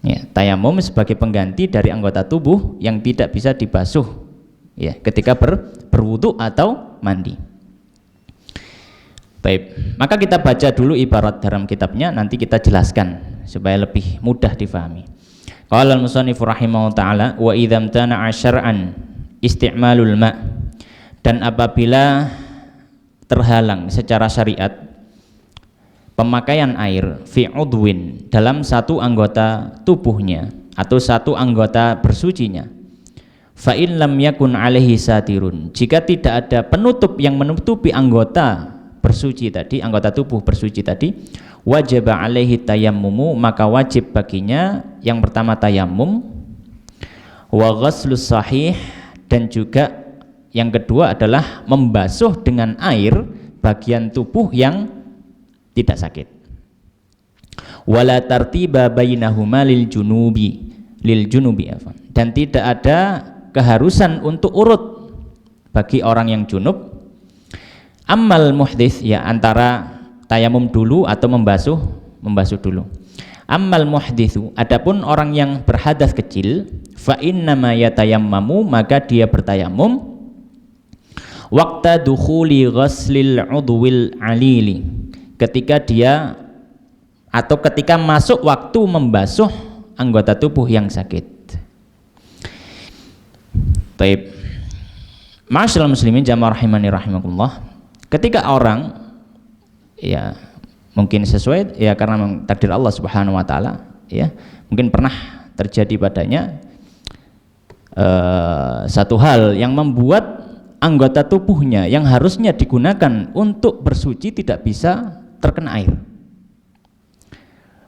Ya, tayamum sebagai pengganti dari anggota tubuh yang tidak bisa dibasuh, ya, ketika berwudhu atau mandi. Baik, maka kita baca dulu ibarat dalam kitabnya, nanti kita jelaskan supaya lebih mudah difahami. Qala al-musannif rahimahullah ta'ala wa idza imtana'a syar'an isti'malul ma', dan apabila terhalang secara syariat pemakaian air fi udwin, dalam satu anggota tubuhnya atau satu anggota bersucinya, fa in lam yakun alaihi satirun, jika tidak ada penutup yang menutupi anggota bersuci tadi, anggota tubuh bersuci tadi, wajib alaihi tayammumu, maka wajib baginya yang pertama tayamum, wa ghaslus sahih, dan juga yang kedua adalah membasuh dengan air bagian tubuh yang tidak sakit. Wala tartiba bainahuma lil junubi, dan tidak ada keharusan untuk urut bagi orang yang junub. Ammal muhdits, ya, antara tayamum dulu atau membasuh dulu. Ammal muhditsu, adapun orang yang berhadas kecil, fa innama yatayammamu, maka dia bertayamum waqta dukhuli ghaslil udwil alili, ketika dia atau ketika masuk waktu membasuh anggota tubuh yang sakit. Baik. Ma'asyiral muslimin jamaah rahimani rahimakumullah, ketika orang, ya, mungkin sesuai, ya, karena takdir Allah Subhanahu wa taala, ya, mungkin pernah terjadi padanya satu hal yang membuat anggota tubuhnya yang harusnya digunakan untuk bersuci tidak bisa terkena air.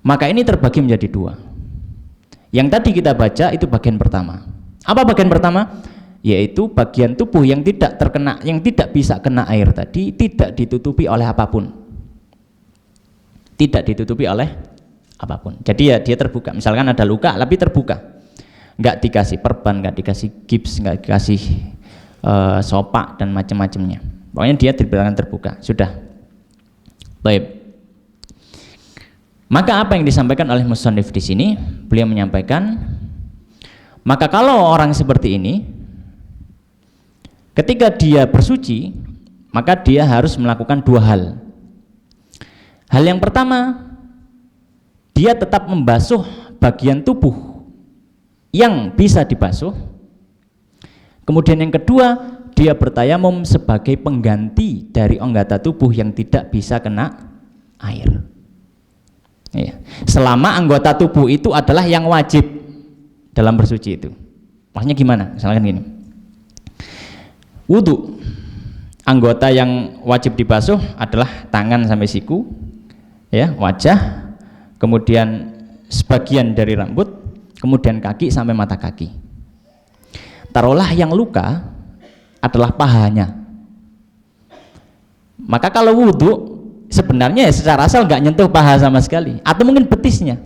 Maka ini terbagi menjadi 2. Yang tadi kita baca itu bagian pertama. Apa bagian pertama? Yaitu bagian tubuh yang tidak terkena, yang tidak bisa kena air tadi, tidak ditutupi oleh apapun. Tidak ditutupi oleh apapun. Jadi ya dia terbuka. Misalkan ada luka tapi terbuka. Enggak dikasih perban, enggak dikasih gips, enggak dikasih sopak dan macam-macamnya. Pokoknya dia dibiarkan terbuka. Sudah. Baik. Maka apa yang disampaikan oleh musannif di sini? Beliau menyampaikan, maka kalau orang seperti ini, ketika dia bersuci, maka dia harus melakukan 2 hal. Hal yang pertama, dia tetap membasuh bagian tubuh yang bisa dibasuh. Kemudian yang kedua, dia bertayamum sebagai pengganti dari anggota tubuh yang tidak bisa kena air. Ya. Selama anggota tubuh itu adalah yang wajib dalam bersuci itu. Maksudnya gimana? Misalkan gini, wudhu, anggota yang wajib dibasuh adalah tangan sampai siku, ya, wajah, kemudian sebagian dari rambut, kemudian kaki sampai mata kaki. Taruhlah yang luka, adalah pahanya. Maka kalau wudhu sebenarnya ya secara asal nggak nyentuh paha sama sekali, atau mungkin betisnya.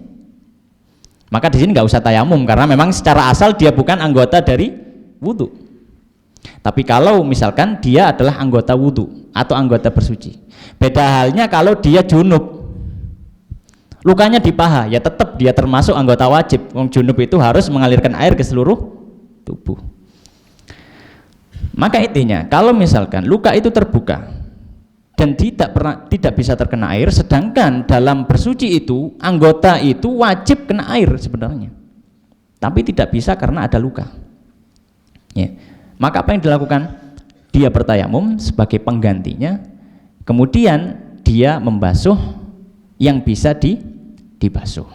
Maka di sini nggak usah tayamum karena memang secara asal dia bukan anggota dari wudhu. Tapi kalau misalkan dia adalah anggota wudhu atau anggota bersuci, beda halnya kalau dia junub, lukanya di paha, ya tetap dia termasuk anggota wajib. Wong junub itu harus mengalirkan air ke seluruh tubuh. Maka intinya kalau misalkan luka itu terbuka dan tidak bisa terkena air, sedangkan dalam bersuci itu anggota itu wajib kena air sebenarnya, tapi tidak bisa karena ada luka, ya. Maka apa yang dilakukan? Dia bertayamum sebagai penggantinya, kemudian dia membasuh yang bisa dibasuh.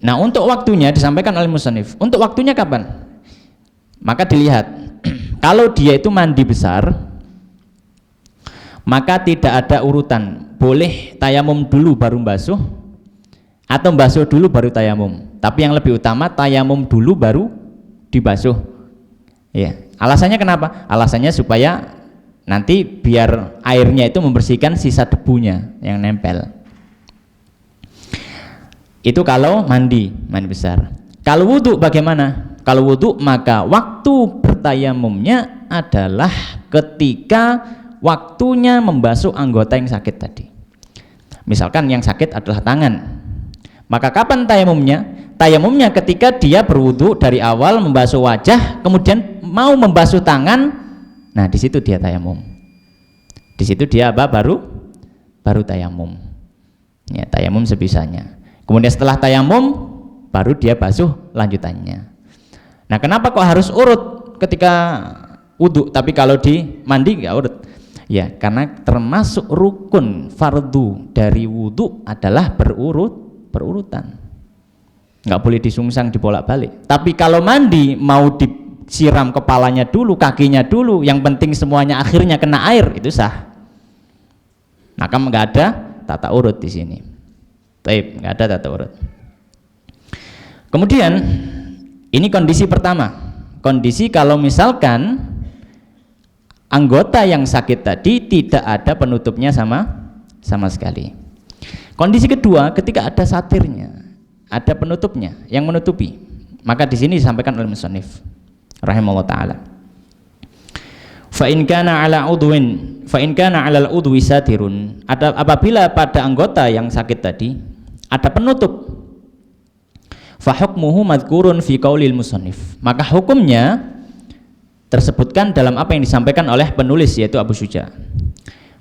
Nah, untuk waktunya disampaikan oleh musannif. Untuk waktunya kapan? Maka dilihat kalau dia itu mandi besar, maka tidak ada urutan, boleh tayamum dulu baru basuh atau basuh dulu baru tayamum. Tapi yang lebih utama tayamum dulu baru dibasuh. Ya, alasannya kenapa? Alasannya supaya nanti biar airnya itu membersihkan sisa debunya yang nempel. Itu kalau mandi besar. Kalau wudhu bagaimana? Kalau wudhu maka waktu bertayamumnya adalah ketika waktunya membasuh anggota yang sakit tadi. Misalkan yang sakit adalah tangan, maka kapan tayamumnya? Tayamumnya ketika dia berwudu dari awal membasuh wajah, kemudian mau membasuh tangan. Nah, di situ dia tayamum. Di situ dia apa? Baru tayamum. Ya, tayamum sebisanya. Kemudian setelah tayamum baru dia basuh lanjutannya. Nah, kenapa kok harus urut ketika wudu, tapi kalau di mandi nggak urut? Ya, karena termasuk rukun fardu dari wudu adalah berurutan. Nggak boleh disungsang dibolak-balik. Tapi kalau mandi mau disiram kepalanya dulu, kakinya dulu, yang penting semuanya akhirnya kena air, itu sah. Maka nggak ada tata urut di sini. Taib, nggak ada tata urut. Kemudian ini kondisi pertama. Kondisi kalau misalkan anggota yang sakit tadi tidak ada penutupnya sama sekali. Kondisi kedua, ketika ada satirnya, ada penutupnya yang menutupi, maka di sini disampaikan oleh musannif rahimahullah taala. Fa in kana 'ala udwin, fa in kana 'ala al-udwi satirun, apabila pada anggota yang sakit tadi ada penutup, fa hukmuhu madhkurun fi qaulil musannif, maka hukumnya tersebutkan dalam apa yang disampaikan oleh penulis yaitu Abu Syuja.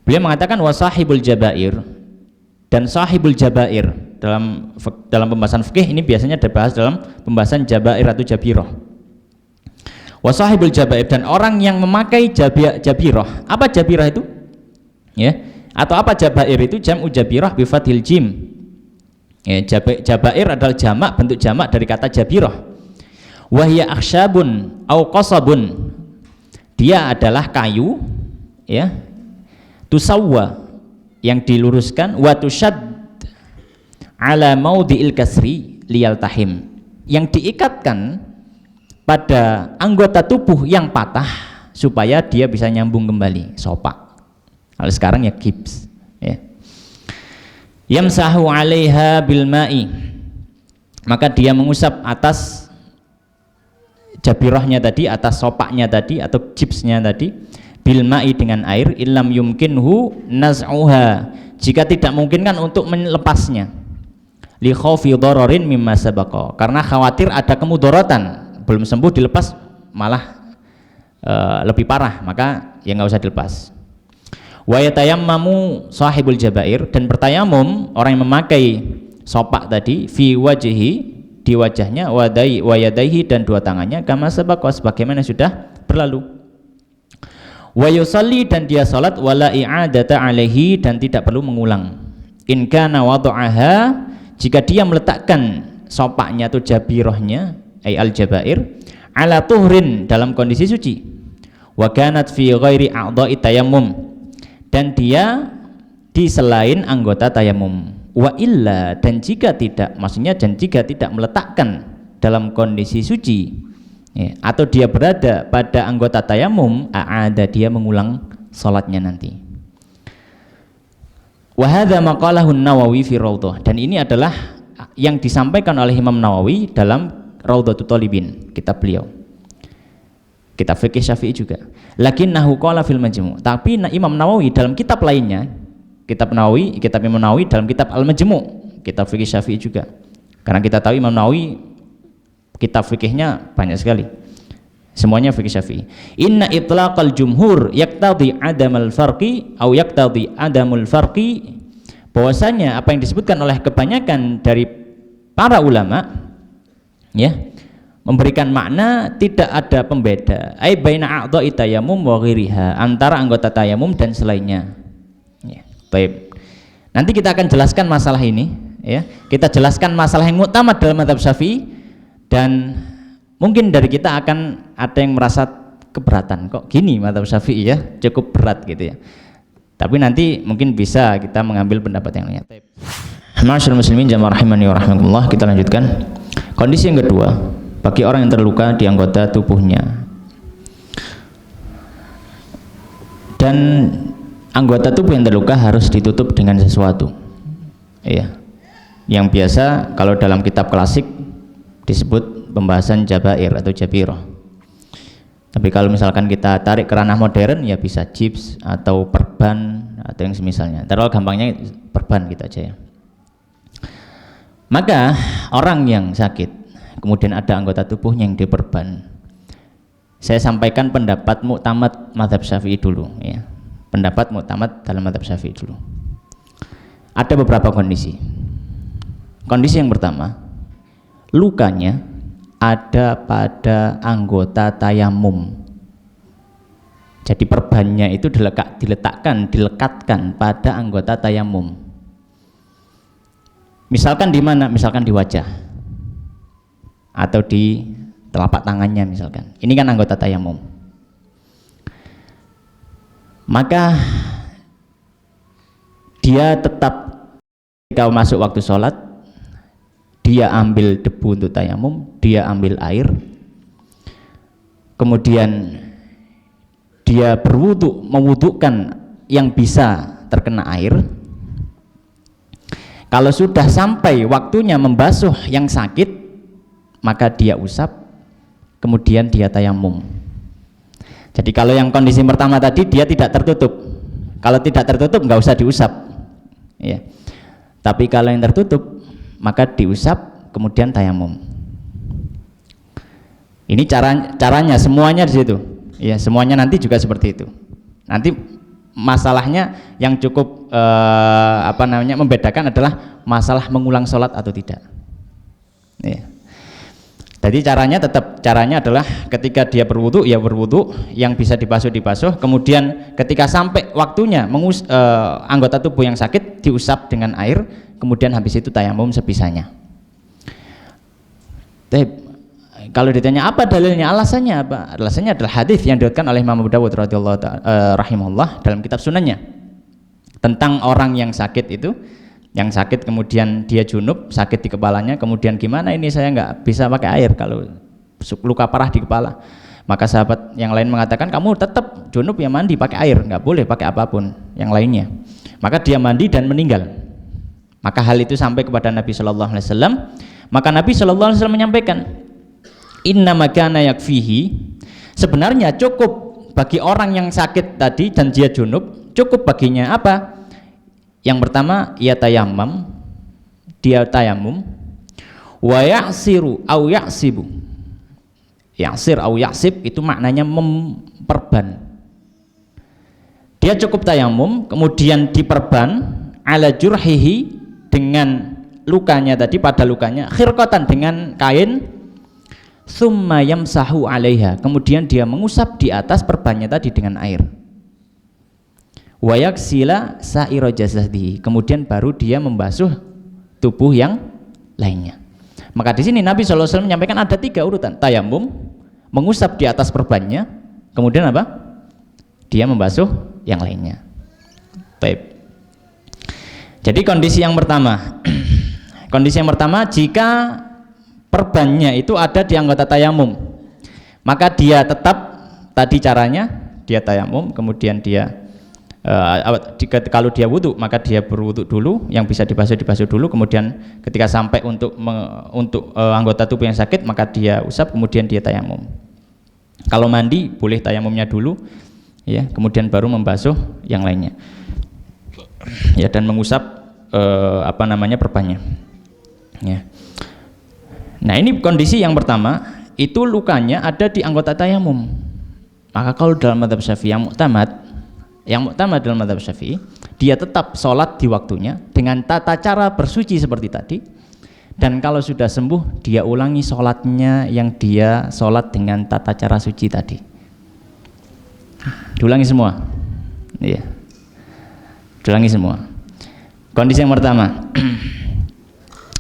Beliau mengatakan wasahibul jabair, dan sahibul jabair dalam pembahasan fikih ini biasanya dibahas dalam pembahasan jabair atau jabirah. Wasahibul jabair, dan orang yang memakai jabirah. Apa jabirah itu? Ya, atau apa jabair itu? Jam'u jabirah bi fathil jim. Ya, jabair adalah jamak, bentuk jamak dari kata jabirah. Wahya akhsyabun au qasabun, dia adalah kayu, ya, tusawwa yang diluruskan, wa tushad ala maudhi'il kasri liyal tahim, yang diikatkan pada anggota tubuh yang patah supaya dia bisa nyambung kembali, sopak. Kalau sekarang ya gips, ya. Yamsahu 'alaiha bil ma'i, maka dia mengusap atas jabirahnya tadi, atas sopaknya tadi atau gipsnya tadi, bil ma'i dengan air, illam yumkinhu naz'uha, jika tidak mungkin kan untuk melepasnya, li khaufi dhararin mimma sabaqa, karena khawatir ada kemudorotan, belum sembuh dilepas malah lebih parah, maka ya nggak usah dilepas. Wa yatayammamu sahibul jabair, dan bertayamum orang yang memakai sopak tadi, fi wajhi, di wajahnya, wa yadaihi, dan dua tangannya, kama sabaqa, sebagaimana sudah berlalu. Wa yusalli, dan dia salat, wala i'adata alaihi, dan tidak perlu mengulang. In kana wada'aha, jika dia meletakkan sopaknya atau jabirahnya ay al jabair ala tuhrin, dalam kondisi suci, wa kanat fi ghairi a'dha'i tayammum, dan dia di selain anggota tayamum, wa illa, dan jika tidak, maksudnya dan jika tidak meletakkan dalam kondisi suci, ya, atau dia berada pada anggota tayamum, ada dia mengulang sholatnya nanti. Wa hadza maqalahu Nawawi fi Raudhah, dan ini adalah yang disampaikan oleh Imam Nawawi dalam Raudhatul Thalibin, kitab beliau, kitab fikih Syafi'i juga. Lakinnahu qala fil Majmu', tapi Imam Nawawi dalam kitab lainnya, kitab Imam Nawawi dalam kitab Al-Majmu', kitab fikih Syafi'i juga. Karena kita tahu Imam Nawawi kitab fikihnya banyak sekali, semuanya fikih Syafi'i. Inna itlaqal jumhur yaqtadi adamal farqi au yaqtadi adamul farqi, bahwasanya apa yang disebutkan oleh kebanyakan dari para ulama, ya, memberikan makna tidak ada pembeda, ai baina a'dha'i tayammum wa ghairiha, antara anggota tayamum dan selainnya. Ya, baik. Nanti kita akan jelaskan masalah ini, ya. Kita jelaskan masalah yang mu'tamad dalam mazhab Syafi'i, dan mungkin dari kita akan ada yang merasa keberatan, kok gini mazhab Syafi'i ya, cukup berat gitu ya. Tapi nanti mungkin bisa kita mengambil pendapat yang lain. Ma'asyiral muslimin jamaah rahimani wa rahimakumullah, kita lanjutkan. Kondisi yang kedua, bagi orang yang terluka di anggota tubuhnya, dan anggota tubuh yang terluka harus ditutup dengan sesuatu, ya, yang biasa kalau dalam kitab klasik disebut pembahasan jabair atau jabirah. Tapi kalau misalkan kita tarik ke ranah modern, ya bisa gips atau perban atau yang semisalnya. Terlalu gampangnya perban gitu aja ya. Maka orang yang sakit kemudian ada anggota tubuhnya yang diperban, saya sampaikan pendapat mu'tamad mazhab Syafi'i dulu ya. Pendapat mu'tamad dalam mazhab Syafi'i dulu. Ada beberapa kondisi. Kondisi yang pertama, lukanya ada pada anggota tayamum. Jadi perbannya itu dilekatkan pada anggota tayamum. Misalkan di mana? Misalkan di wajah atau di telapak tangannya misalkan. Ini kan anggota tayamum. Maka dia tetap ketika masuk waktu sholat, dia ambil debu untuk tayamum, dia ambil air, kemudian dia berwudu, mewudukan yang bisa terkena air. Kalau sudah sampai waktunya membasuh yang sakit, maka dia usap, kemudian dia tayamum. Jadi kalau yang kondisi pertama tadi dia tidak tertutup, kalau tidak tertutup nggak usah diusap, ya. Tapi kalau yang tertutup, maka diusap kemudian tayamum. Ini caranya semuanya di situ, ya, semuanya nanti juga seperti itu. Nanti masalahnya yang cukup membedakan adalah masalah mengulang sholat atau tidak. Ya. Jadi caranya adalah ketika dia berwudu, ya berwudu, yang bisa dibasuh, kemudian ketika sampai waktunya anggota tubuh yang sakit diusap dengan air, kemudian habis itu tayamum sebisanya. Kalau ditanya apa dalilnya, alasannya apa? Alasannya adalah hadis yang diriwayatkan oleh Imam Abu Dawud radhiyallahu rahimahullah dalam kitab sunannya tentang orang yang sakit itu, yang sakit kemudian dia junub, sakit di kepalanya, kemudian gimana ini saya nggak bisa pakai air kalau luka parah di kepala. Maka sahabat yang lain mengatakan kamu tetap junub ya mandi pakai air, nggak boleh pakai apapun yang lainnya. Maka dia mandi dan meninggal. Maka hal itu sampai kepada Nabi Shallallahu Alaihi Wasallam. Maka Nabi Shallallahu Alaihi Wasallam menyampaikan, inna makana yakfihi, sebenarnya cukup bagi orang yang sakit tadi dan dia junub, cukup baginya apa? Yang pertama, ia tayamum, dia tayamum, wa ya'siru au ya'sibu. Ya'sir au ya'sib itu maknanya memperban. Dia cukup tayamum, kemudian diperban ala jurhihi, dengan lukanya tadi, pada lukanya, khirqatan, dengan kain, summa yamsahu 'alaiha, kemudian dia mengusap di atas perbannya tadi dengan air. Wa yaksila sa'ira jasadihi, kemudian baru dia membasuh tubuh yang lainnya. Maka di sini Nabi SAW menyampaikan ada 3 urutan: tayamum, mengusap di atas perbannya, kemudian apa? Dia membasuh yang lainnya. Baik. Jadi kondisi yang pertama, jika perbannya itu ada di anggota tayamum, maka dia tetap tadi caranya, dia tayamum, kemudian dia kalau dia wudhu maka dia berwudhu dulu, yang bisa dibasuh dulu, kemudian ketika sampai untuk anggota tubuh yang sakit maka dia usap, kemudian dia tayamum. Kalau mandi boleh tayamumnya dulu, ya, kemudian baru membasuh yang lainnya, ya, dan mengusap perbannya, ya. Nah, ini kondisi yang pertama, itu lukanya ada di anggota tayamum. Maka kalau dalam mazhab Syafi'i yang muktamad dalam mazhab Syafi'i, dia tetap sholat di waktunya dengan tata cara bersuci seperti tadi, dan kalau sudah sembuh dia ulangi sholatnya yang dia sholat dengan tata cara suci tadi, diulangi semua, iya, diulangi semua. Kondisi yang pertama.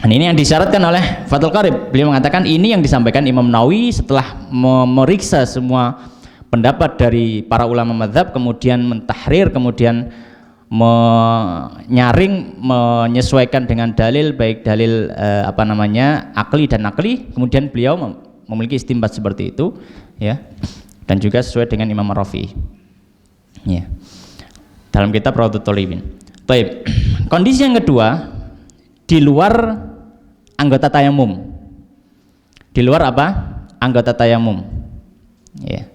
Ini yang disyaratkan oleh Fathul Qarib. Beliau mengatakan ini yang disampaikan Imam Nawawi setelah memeriksa semua pendapat dari para ulama mazhab, kemudian mentahrir, kemudian menyaring, menyesuaikan dengan dalil, baik dalil akli dan nakli, kemudian beliau memiliki istinbat seperti itu, ya, dan juga sesuai dengan Imam Rafi'i, ya, dalam kitab Raudhatul Thalibin. Baik, kondisi yang kedua, di luar anggota tayamum, di luar apa? Anggota tayamum, ya.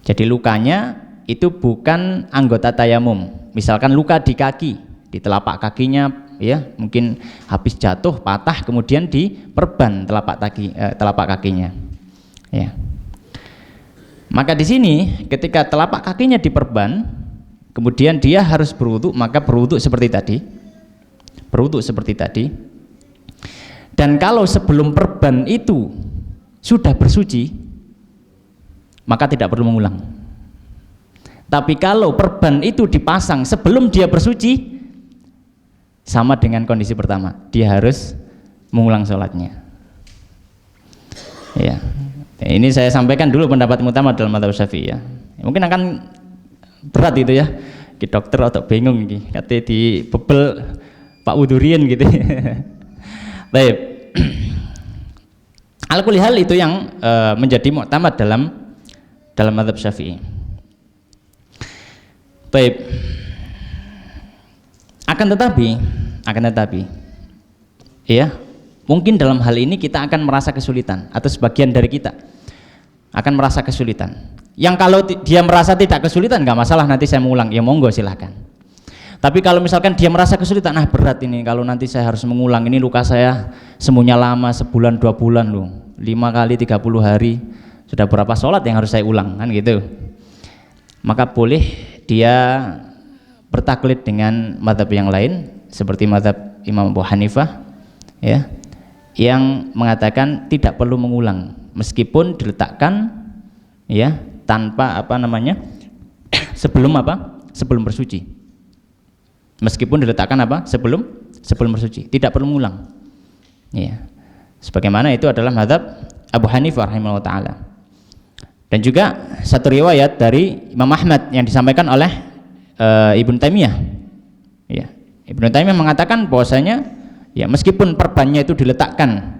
Jadi lukanya itu bukan anggota tayamum. Misalkan luka di kaki, di telapak kakinya, ya, mungkin habis jatuh patah, kemudian diperban telapak kakinya, ya. Maka di sini ketika telapak kakinya diperban, kemudian dia harus berwudu, maka berwudu seperti tadi. Dan kalau sebelum perban itu sudah bersuci, maka tidak perlu mengulang. Tapi kalau perban itu dipasang sebelum dia bersuci, sama dengan kondisi pertama, dia harus mengulang sholatnya, ya. Ini saya sampaikan dulu pendapat utama dalam mazhab Syafi'i, ya. Mungkin akan berat itu, ya, ki dokter atau bingung iki kate dibebel Pak Udurien gitu. Baik. Al-kulli hal itu yang menjadi muktamad dalam mazhab Syafi'i. Baik. Akan tetapi, ya, mungkin dalam hal ini kita akan merasa kesulitan, atau sebagian dari kita akan merasa kesulitan. Yang kalau dia merasa tidak kesulitan, nggak masalah, nanti saya mengulang, ya monggo silahkan. Tapi kalau misalkan dia merasa kesulitan, berat ini kalau nanti saya harus mengulang, ini luka saya sembuhnya lama, sebulan 2 bulan loh, 5 kali 30 hari, sudah berapa sholat yang harus saya ulang, kan gitu. Maka boleh dia bertaklid dengan mazhab yang lain, seperti mazhab Imam Abu Hanifah, ya, yang mengatakan tidak perlu mengulang meskipun diletakkan, ya, tanpa sebelum bersuci, meskipun diletakkan sebelum bersuci, tidak perlu mengulang, ya, sebagaimana itu adalah mazhab Abu Hanifah rahimahullah taala. Dan juga satu riwayat dari Imam Ahmad yang disampaikan oleh Ibnu Taimiyah, ya, Ibnu Taimiyah mengatakan bahwasanya, ya, meskipun perbannya itu diletakkan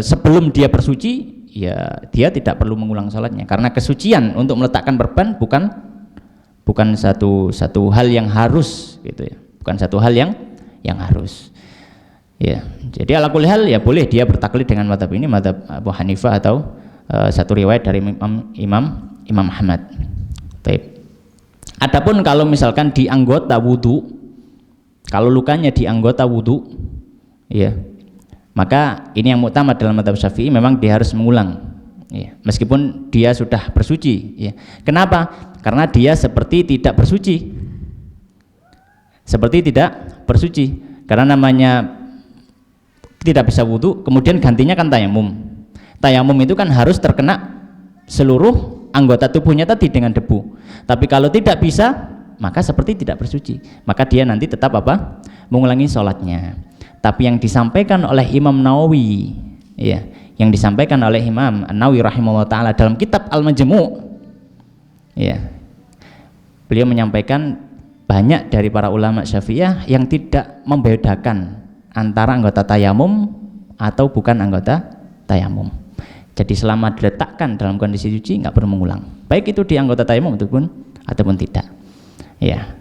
sebelum dia bersuci, ya, dia tidak perlu mengulang sholatnya, karena kesucian untuk meletakkan perban bukan satu hal yang harus, gitu, ya, bukan satu hal yang harus, ya. Jadi ala kulli hal, ya, boleh dia bertaklid dengan mazhab ini, mazhab Abu Hanifah, atau satu riwayat dari Imam Ahmad. Baik. Adapun kalau misalkan di anggota wudu, kalau lukanya di anggota wudu, ya, maka ini yang muktamad dalam mazhab Syafi'i, memang dia harus mengulang, ya, meskipun dia sudah bersuci, ya. Kenapa? Karena dia seperti tidak bersuci, karena namanya tidak bisa wudu, kemudian gantinya kan tayamum. Tayamum itu kan harus terkena seluruh anggota tubuhnya tadi dengan debu. Tapi kalau tidak bisa, maka seperti tidak bersuci, maka dia nanti tetap mengulangi sholatnya. Tapi yang disampaikan oleh Imam Nawawi, ya, yang disampaikan oleh Imam Nawawi rahimahullah taala dalam kitab Al-Majmu', ya, beliau menyampaikan banyak dari para ulama Syafi'iyah yang tidak membedakan antara anggota tayamum atau bukan anggota tayamum. Jadi selama diletakkan dalam kondisi suci nggak perlu mengulang, baik itu di anggota tayamum ataupun tidak. Ya.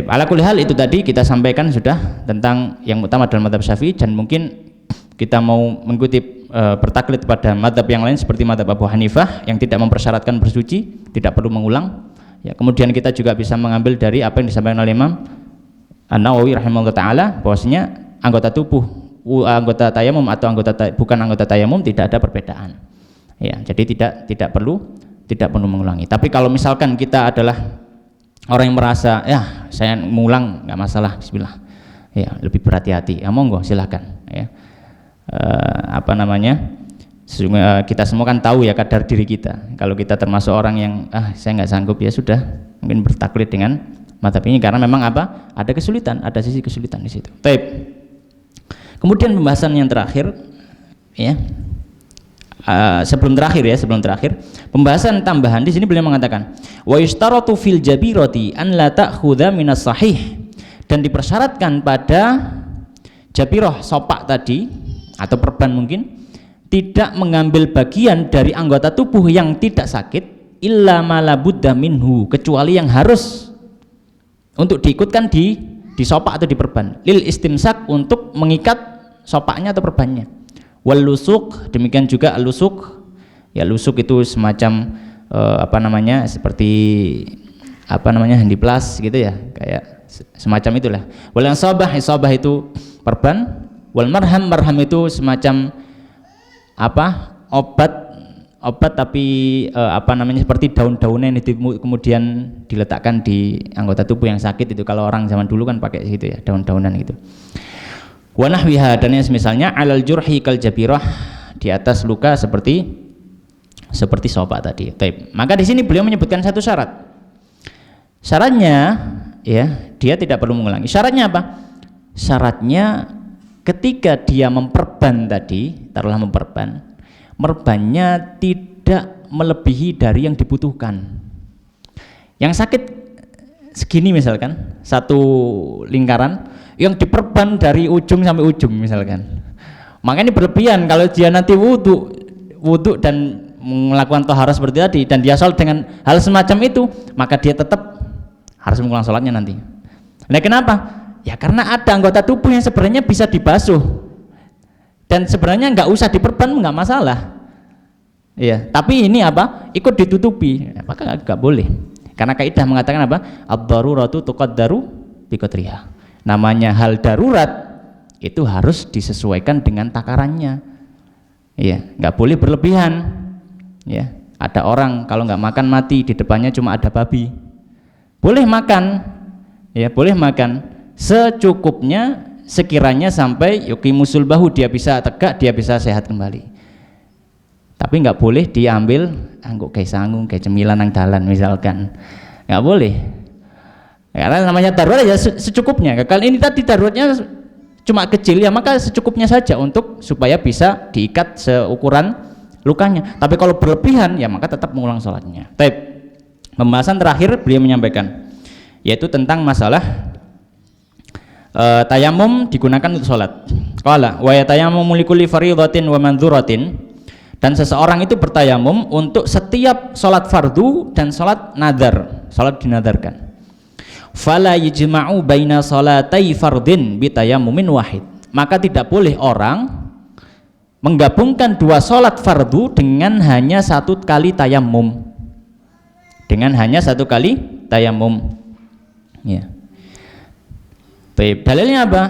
Ala kulli hal, itu tadi kita sampaikan sudah tentang yang utama dalam mazhab Syafi'i, dan mungkin kita mau mengikuti bertaklid pada mazhab yang lain seperti mazhab Abu Hanifah yang tidak mempersyaratkan bersuci, tidak perlu mengulang. Ya, kemudian kita juga bisa mengambil dari apa yang disampaikan oleh Imam An-Nawawi rahimahullah taala, bahwasanya anggota tubuh, anggota tayamum atau bukan anggota tayamum tidak ada perbedaan. Ya, jadi tidak perlu mengulangi. Tapi kalau misalkan kita adalah orang yang merasa ya saya mengulang nggak masalah, bismillah, ya lebih berhati-hati, ya monggo silahkan. Ya, kita semua kan tahu ya kadar diri kita. Kalau kita termasuk orang yang saya nggak sanggup, ya sudah, mungkin bertaklid dengan mazhab ini karena memang ada kesulitan, ada sisi kesulitan di situ. Baik. Kemudian pembahasan yang terakhir, ya. Sebelum terakhir pembahasan tambahan di sini beliau mengatakan wa yustaratu fil jabirati an la ta'khudha minas sahih, dan dipersyaratkan pada jabirah, sopak tadi atau perban mungkin, tidak mengambil bagian dari anggota tubuh yang tidak sakit illa ma la budda minhu, kecuali yang harus untuk diikutkan di sopak atau di perban, lil istimsak, untuk mengikat sopaknya atau perbannya. Wal lusuk, demikian juga lusuk. Ya, lusuk itu semacam seperti handiplas gitu ya, kayak semacam itulah. Wal isabah itu perban. Wal marham itu semacam obat tapi seperti daun-daunan itu kemudian diletakkan di anggota tubuh yang sakit itu. Kalau orang zaman dulu kan pakai gitu ya, daun-daunan gitu. Wa nahwiha, dan yang semisalnya, alal jurhi kal jabirah, di atas luka seperti sopak tadi. Taib. Maka di sini beliau menyebutkan satu syarat. Syaratnya ya, dia tidak perlu mengulangi. Syaratnya apa? Syaratnya ketika dia memperban tadi, taruhlah memperban, merbannya tidak melebihi dari yang dibutuhkan. Yang sakit segini misalkan, satu lingkaran, yang diperban dari ujung sampai ujung misalkan, maka ini berlebihan. Kalau dia nanti wudhu dan melakukan tohara seperti tadi, dan dia sholat dengan hal semacam itu, maka dia tetap harus mengulang sholatnya nanti. Nah, kenapa? Ya karena ada anggota tubuh yang sebenarnya bisa dibasuh dan sebenarnya nggak usah diperban, nggak masalah. Ya, tapi ini ikut ditutupi, maka nggak boleh. Karena kaidah mengatakan ad-daruratu tuqaddaru biqadriha. Namanya hal darurat itu harus disesuaikan dengan takarannya. Ya, nggak boleh berlebihan. Ya, ada orang kalau nggak makan mati, di depannya cuma ada babi. Boleh makan, ya boleh makan secukupnya, sekiranya sampai yuqimusul bahu, dia bisa tegak, dia bisa sehat kembali. Tapi nggak boleh diambil kayak sanggung, kayak cemilan nang dalan misalkan, nggak boleh. Karena namanya darurat ya secukupnya. Kalau ini tadi daruratnya cuma kecil, ya maka secukupnya saja supaya bisa diikat seukuran lukanya. Tapi kalau berlebihan, ya maka tetap mengulang sholatnya. Baik. Pembahasan terakhir beliau menyampaikan, yaitu tentang masalah tayamum digunakan untuk sholat. Qala wa yatayammamu likulli fardhatin wa mandhuratin, dan seseorang itu bertayamum untuk setiap sholat fardu dan sholat nadar, sholat dinadarkan. Fala yajma'u baina shalatai fardhin bitayammumin wahid, maka tidak boleh orang menggabungkan dua sholat fardu dengan hanya satu kali tayamum, ya. Baik, dalilnya apa?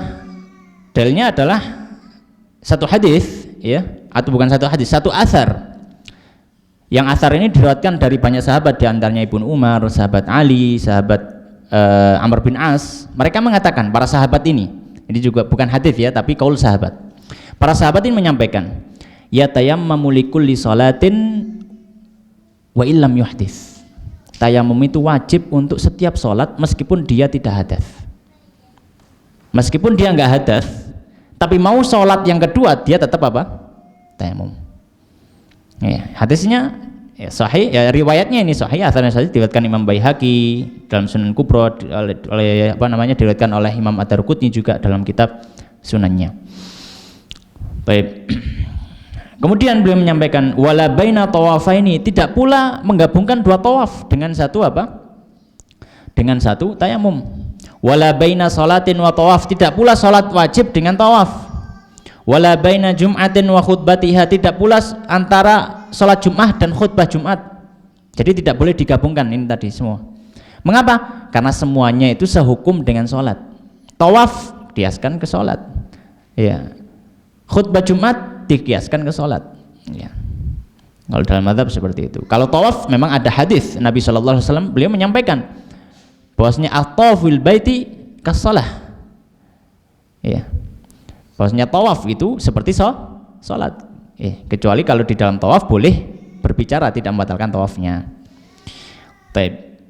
Dalilnya adalah satu hadis, ya, atau bukan satu hadis, satu athar. Yang athar ini diriwayatkan dari banyak sahabat, di antaranya Ibnu Umar, sahabat Ali, sahabat Amr bin As. Mereka mengatakan, para sahabat ini juga bukan hadis ya, tapi qaul sahabat. Para sahabat ini menyampaikan, ya tayammamu likulli sholatin wa illam yuhdits. Tayamum itu wajib untuk setiap sholat meskipun dia tidak hadas. Meskipun dia nggak hadas, tapi mau sholat yang kedua, dia tetap tayamum. Ya, hadisnya ya, sahih, ya, riwayatnya ini sahih, asalnya sahih, diriwayatkan Imam Baihaqi dalam Sunan Kubra, diriwayatkan oleh Imam Ad-Darqutni juga dalam kitab Sunannya. Baik. Kemudian beliau menyampaikan wala baina tawafaini, tidak pula menggabungkan dua tawaf dengan satu apa? Dengan satu tayamum. Wala baina salatin wa tawaf, tidak pula salat wajib dengan tawaf. Wala baina jum'atin wa khutbatiha, tidak pula antara salat Jumat dan khutbah Jumat. Jadi tidak boleh digabungkan ini tadi semua. Mengapa? Karena semuanya itu sehukum dengan salat. Tawaf kiaskan ke salat. Ya. Khutbah Jumat dikiaskan ke salat. Ya. Kalau dalam mazhab seperti itu. Kalau tawaf memang ada hadis Nabi sallallahu alaihi wasallam, beliau menyampaikan bahwasanya at-tawaful baiti kas-shalah. Ya. Bahwasanya tawaf itu seperti salat. Kecuali kalau di dalam tawaf boleh berbicara, tidak membatalkan tawafnya. Baik.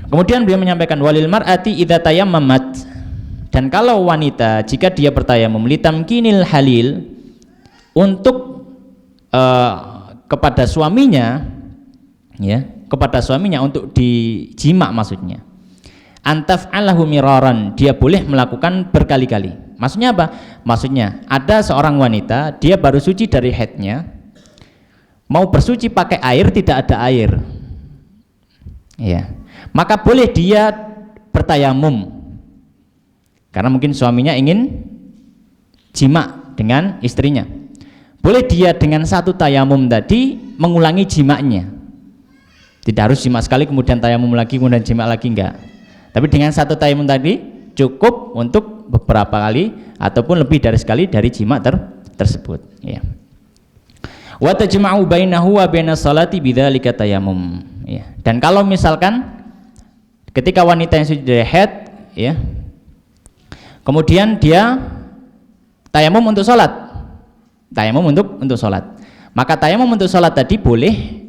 Kemudian beliau menyampaikan walil mar'ati idza tayammamat, dan kalau wanita jika dia bertayamum litamkinil halil, untuk kepada suaminya, ya, kepada suaminya untuk dijima maksudnya. Antaf'alahu miraran, dia boleh melakukan berkali-kali. Maksudnya apa? Maksudnya ada seorang wanita, dia baru suci dari haidnya, mau bersuci pakai air, tidak ada air. Ya. Maka boleh dia bertayamum. Karena mungkin suaminya ingin jima dengan istrinya. Boleh dia dengan satu tayamum tadi mengulangi jimaknya. Tidak harus jima sekali kemudian tayamum lagi kemudian jima lagi, enggak. Tapi dengan satu tayamum tadi cukup untuk beberapa kali ataupun lebih dari sekali dari jima tersebut. Ya. Wa tajma'u bainahu wa bainas salati bidzalika tayamum. Ya. Dan kalau misalkan ketika wanita yang suci dari haid, ya, kemudian dia tayamum untuk sholat, tayamum untuk sholat, maka tayamum untuk sholat tadi boleh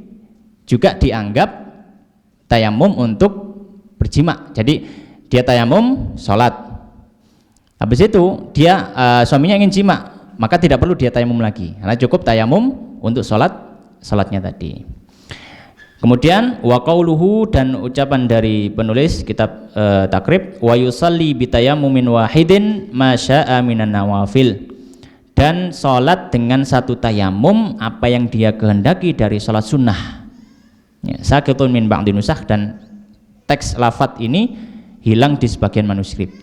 juga dianggap tayamum untuk berjima. Jadi dia tayamum sholat, habis itu dia suaminya ingin jima, maka tidak perlu dia tayamum lagi, karena cukup tayamum untuk sholatnya tadi. Kemudian wa qauluhu, dan ucapan dari penulis kitab takrib, wa yusalli bitayammumin wahidin ma syaa minan nawafil, dan salat dengan satu tayamum apa yang dia kehendaki dari salat sunnah. Ya, sakitun min ba'di nusakh, dan teks lafadz ini hilang di sebagian manuskrip.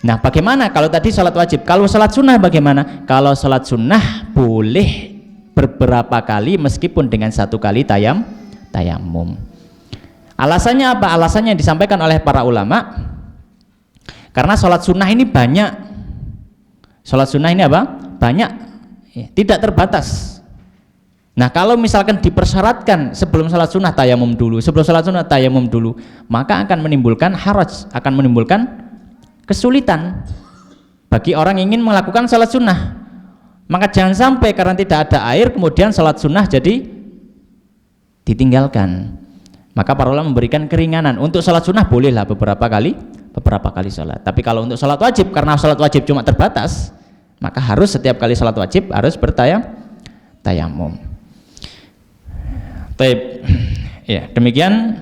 Nah, bagaimana kalau tadi salat wajib? Kalau salat sunnah bagaimana? Kalau salat sunnah boleh beberapa kali meskipun dengan satu kali tayamum. Alasannya apa? Alasannya yang disampaikan oleh para ulama, karena sholat sunnah ini banyak. Sholat sunnah ini apa? Banyak, ya, tidak terbatas. Nah, kalau misalkan dipersyaratkan sebelum sholat sunnah tayamum dulu, sebelum sholat sunnah tayamum dulu, maka akan menimbulkan haraj, akan menimbulkan kesulitan bagi orang yang ingin melakukan sholat sunnah. Maka jangan sampai karena tidak ada air kemudian sholat sunnah jadi ditinggalkan. Maka para ulama memberikan keringanan. Untuk sholat sunnah bolehlah beberapa kali sholat. Tapi kalau untuk sholat wajib, karena sholat wajib cuma terbatas, maka harus setiap kali sholat wajib harus bertayamum. Baik, ya demikian.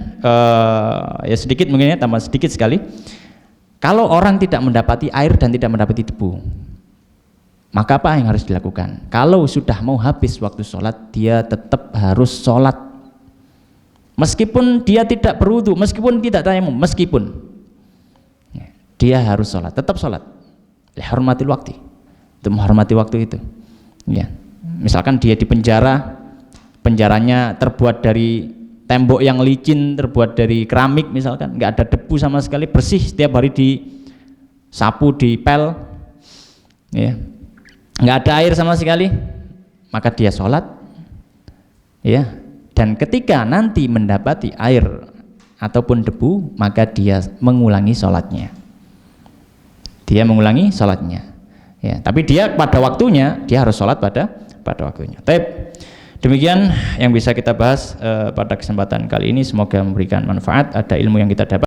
Ya sedikit mungkin, ya tambah sedikit sekali. Kalau orang tidak mendapati air dan tidak mendapati debu, maka apa yang harus dilakukan? Kalau sudah mau habis waktu sholat, dia tetap harus sholat. Meskipun dia tidak berwudu, meskipun tidak tayamum, meskipun dia harus sholat, tetap sholat. Hormati waktu, untuk menghormati waktu itu. Ya. Misalkan dia di penjara, penjaranya terbuat dari tembok yang licin, terbuat dari keramik misalkan, nggak ada debu sama sekali, bersih, setiap hari disapu, dipel, ya, nggak ada air sama sekali, maka dia sholat, ya. Dan ketika nanti mendapati air ataupun debu, maka dia mengulangi sholatnya. Dia mengulangi sholatnya. Ya, tapi dia pada waktunya, dia harus sholat pada waktunya. Baik, demikian yang bisa kita bahas pada kesempatan kali ini. Semoga memberikan manfaat, ada ilmu yang kita dapat.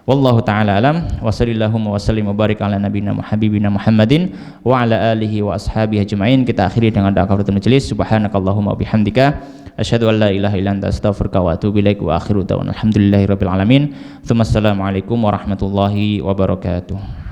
Wallahu ta'ala alam, wa sallallahu wa sallim wa barik ala nabiyina habibina Muhammadin wa ala alihi wa ashabihi ajma'in. Kita akhiri dengan doa kafaratul majelis. Subhanakallahumma wa bihamdika asyhadu an la ilaha illa anta astaghfiruka wa atubu ilaik, wa akhiru da'wana alhamdulillahirabbil alamin. Assalamualaikum warahmatullahi wabarakatuh.